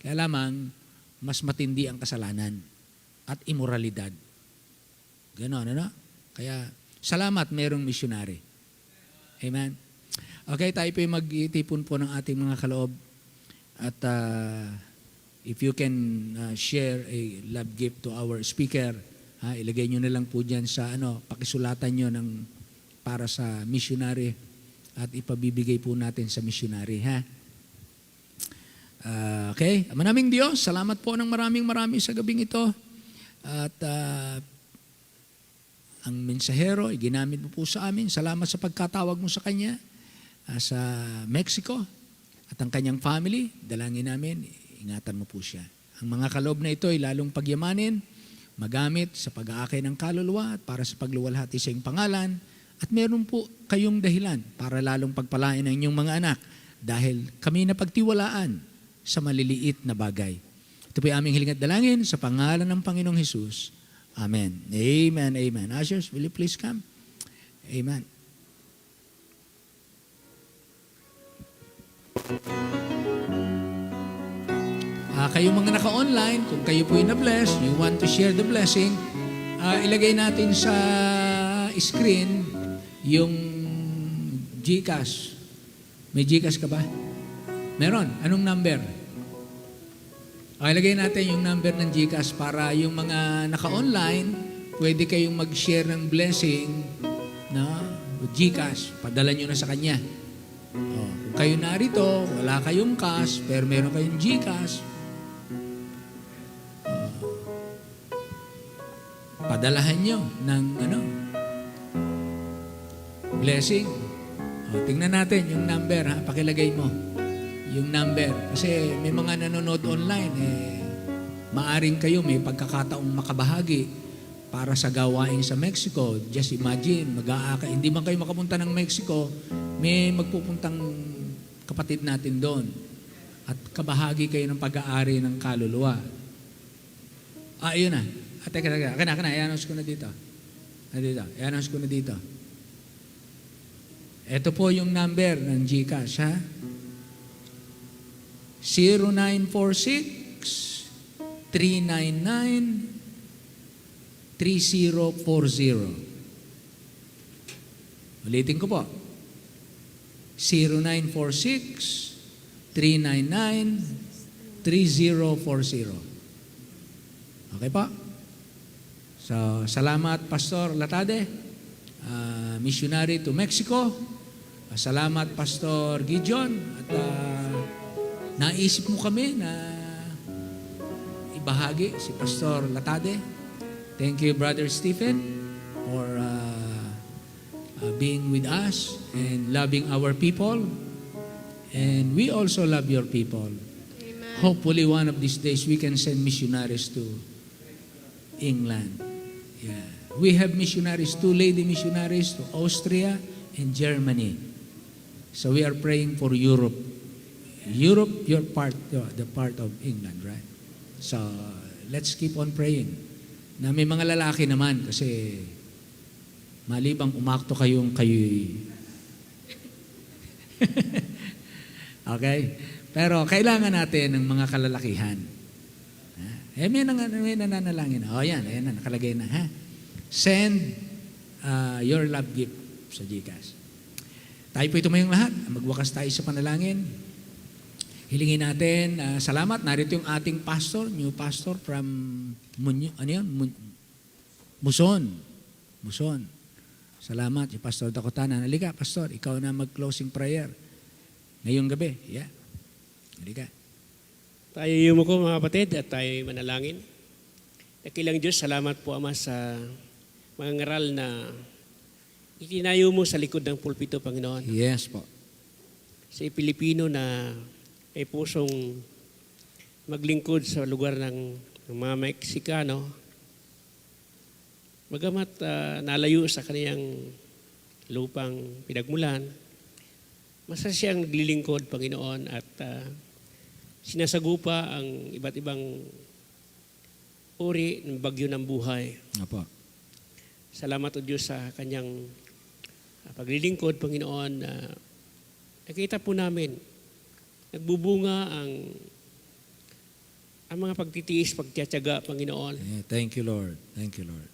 Kaya lamang, mas matindi ang kasalanan at imoralidad. Ganon, Kaya, salamat, merong missionary. Amen. Okay, tayo po yung mag-itipon po ng ating mga kaloob. At if you can share a love gift to our speaker, ilagay nyo na lang po dyan sa pakisulatan nyo para sa missionary at ipabibigay po natin sa missionary. Okay, manaming Diyos, salamat po ng maraming sa gabing ito. At ang mensahero, ginamit mo po sa amin. Salamat sa pagkatawag mo sa kanya sa Mexico at ang kanyang family. Dalangin namin, ingatan mo po siya. Ang mga kaloob na ito ay lalong pagyamanin, magamit sa pag-aakay ng kaluluwa at para sa pagluwalhati sa iyong pangalan. At meron po kayong dahilan para lalong pagpalain ang inyong mga anak dahil kami na pagtiwalaan sa maliliit na bagay. Ito po yung aming hiling at dalangin sa pangalan ng Panginoong Hesus. Amen. Amen. Amen. Ushers, will you please come? Amen. Kayong mga naka-online, kung kayo po na-bless, you want to share the blessing, ilagay natin sa screen yung GCash. May GCash ka ba? Meron. Anong number? Okay, lagay natin yung number ng GCash para yung mga naka-online, pwede kayong mag-share ng blessing na GCash. Padala nyo na sa kanya. Kung kayo narito, wala kayong cash, pero meron kayong GCash, padalahan nyo ng blessing. Tingnan natin yung number, ha? Pakilagay mo yung number. Kasi may mga nanonood online, maaring kayo may pagkakataong makabahagi para sa gawain sa Mexico. Just imagine, hindi man kayo makapunta ng Mexico, may magpupuntang kapatid natin doon. At kabahagi kayo ng pag-aari ng kaluluwa. Yun na. Teka, i-announce ko na dito. I-announce ko na dito. Ito po yung number ng GCash, ha? 0946-399-3040. Ulitin ko po. 0946-399-3040. Okay po? So, salamat Pastor Latade, missionary to Mexico. Salamat Pastor Gideon. At naisip mo kami na ibahagi si Pastor Latade. Thank you Brother Stephen for being with us and loving our people. And we also love your people. Amen. Hopefully one of these days we can send missionaries to England. Yeah. We have missionaries, 2 lady missionaries to Austria and Germany. So we are praying for Europe. Europe, you're the part of England, right? So let's keep on praying. Na may mga lalaki naman kasi malibang umakto kayo'y okay? Pero kailangan natin ng mga kalalakihan. May nananalangin. Yan, ayan na, nakalagay na. Ha? Send your love gift sa GCash. Tayo po ito mayong lahat. Magwakas tayo sa panalangin. Hilingin natin, salamat. Narito yung ating pastor, new pastor from Muson. Salamat, yung Pastor Dakotana. Halika, Pastor, ikaw na mag-closing prayer ngayong gabi. Yeah. Halika. Tayo yumuko mga kapatid at tayo manalangin. Dakilang Diyos, salamat po Ama sa mga ngaral na itinayo mo sa likod ng pulpito, Panginoon. Yes po. Sa Pilipino na ay pusong maglingkod sa lugar ng mga Meksikano, bagamat nalayo sa kaniyang lupang pinagmulan, masaya siyang naglilingkod, Panginoon, at sinasagupa ang iba't ibang uri ng bagyo ng buhay. Apo. Salamat o Diyos sa kanyang paglilingkod, Panginoon. Nakita po namin, nagbubunga ang mga pagtitiis, pagtiyatsaga, Panginoon. Yeah, thank you, Lord. Thank you, Lord.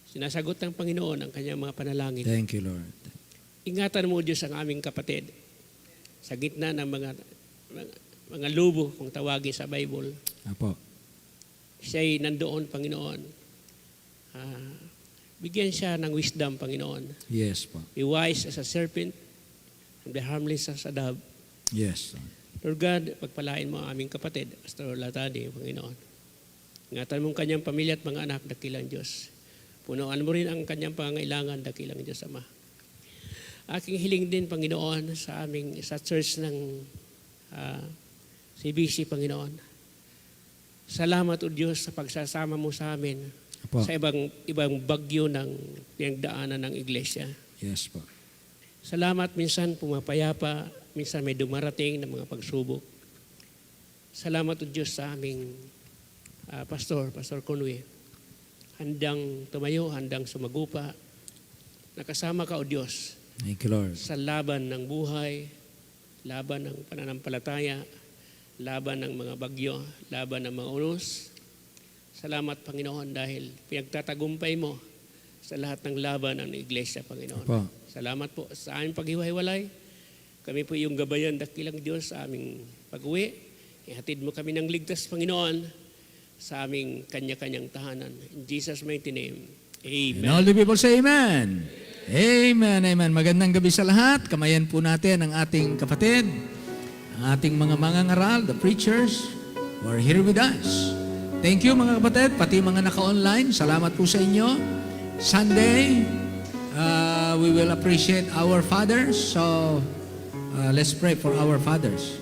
Sinasagot ng Panginoon ang kanyang mga panalangin. Thank you, Lord. Ingatan mo, Diyos, ang aming kapatid sa gitna ng mga lubo, kung tawagin sa Bible. Apo. Siya'y nandoon, Panginoon. Bigyan siya ng wisdom, Panginoon. Yes po. Be wise as a serpent and be harmless as a dove. Yes. Lord God, pagpalain mo ang aming kapatid, Pastor Latade, Panginoon. Ingatan mo ang kanyang pamilya at mga anak, dakilang Diyos. Punuan mo rin ang kanyang pangangailangan, dakilang Diyos, Ama. Aking hiling din, Panginoon, sa church ng CBC, Panginoon. Salamat, O Diyos, sa pagsasama mo sa amin Apo. sa ibang bagyo ng pinagdaanan ng iglesia. Yes po. Salamat, minsan pumapayapa, minsan may dumarating ng mga pagsubok. Salamat, O Diyos, sa aming Pastor Conway. Handang tumayo, handang sumagupa. Nakasama ka, O Diyos, Thank you, Lord. sa laban ng buhay, laban ng pananampalataya, laban ng mga bagyo, laban ng mga unos. Salamat, Panginoon, dahil pinagtatagumpay mo sa lahat ng laban ng Iglesia, Panginoon. Opo. Salamat po sa aming paghiwa-hiwalay. Kami po yung gabayan, dakilang Diyos sa aming pag-uwi. Ihatid mo kami ng ligtas, Panginoon, sa aming kanya-kanyang tahanan. In Jesus' mighty name, And Amen. all the people say amen. Amen, amen. Magandang gabi sa lahat. Kamayan po natin ang ating kapatid, ang ating mga mangangaral, the preachers, who are here with us. Thank you mga kapatid, pati mga naka-online. Salamat po sa inyo. Sunday, we will appreciate our fathers. So, let's pray for our fathers.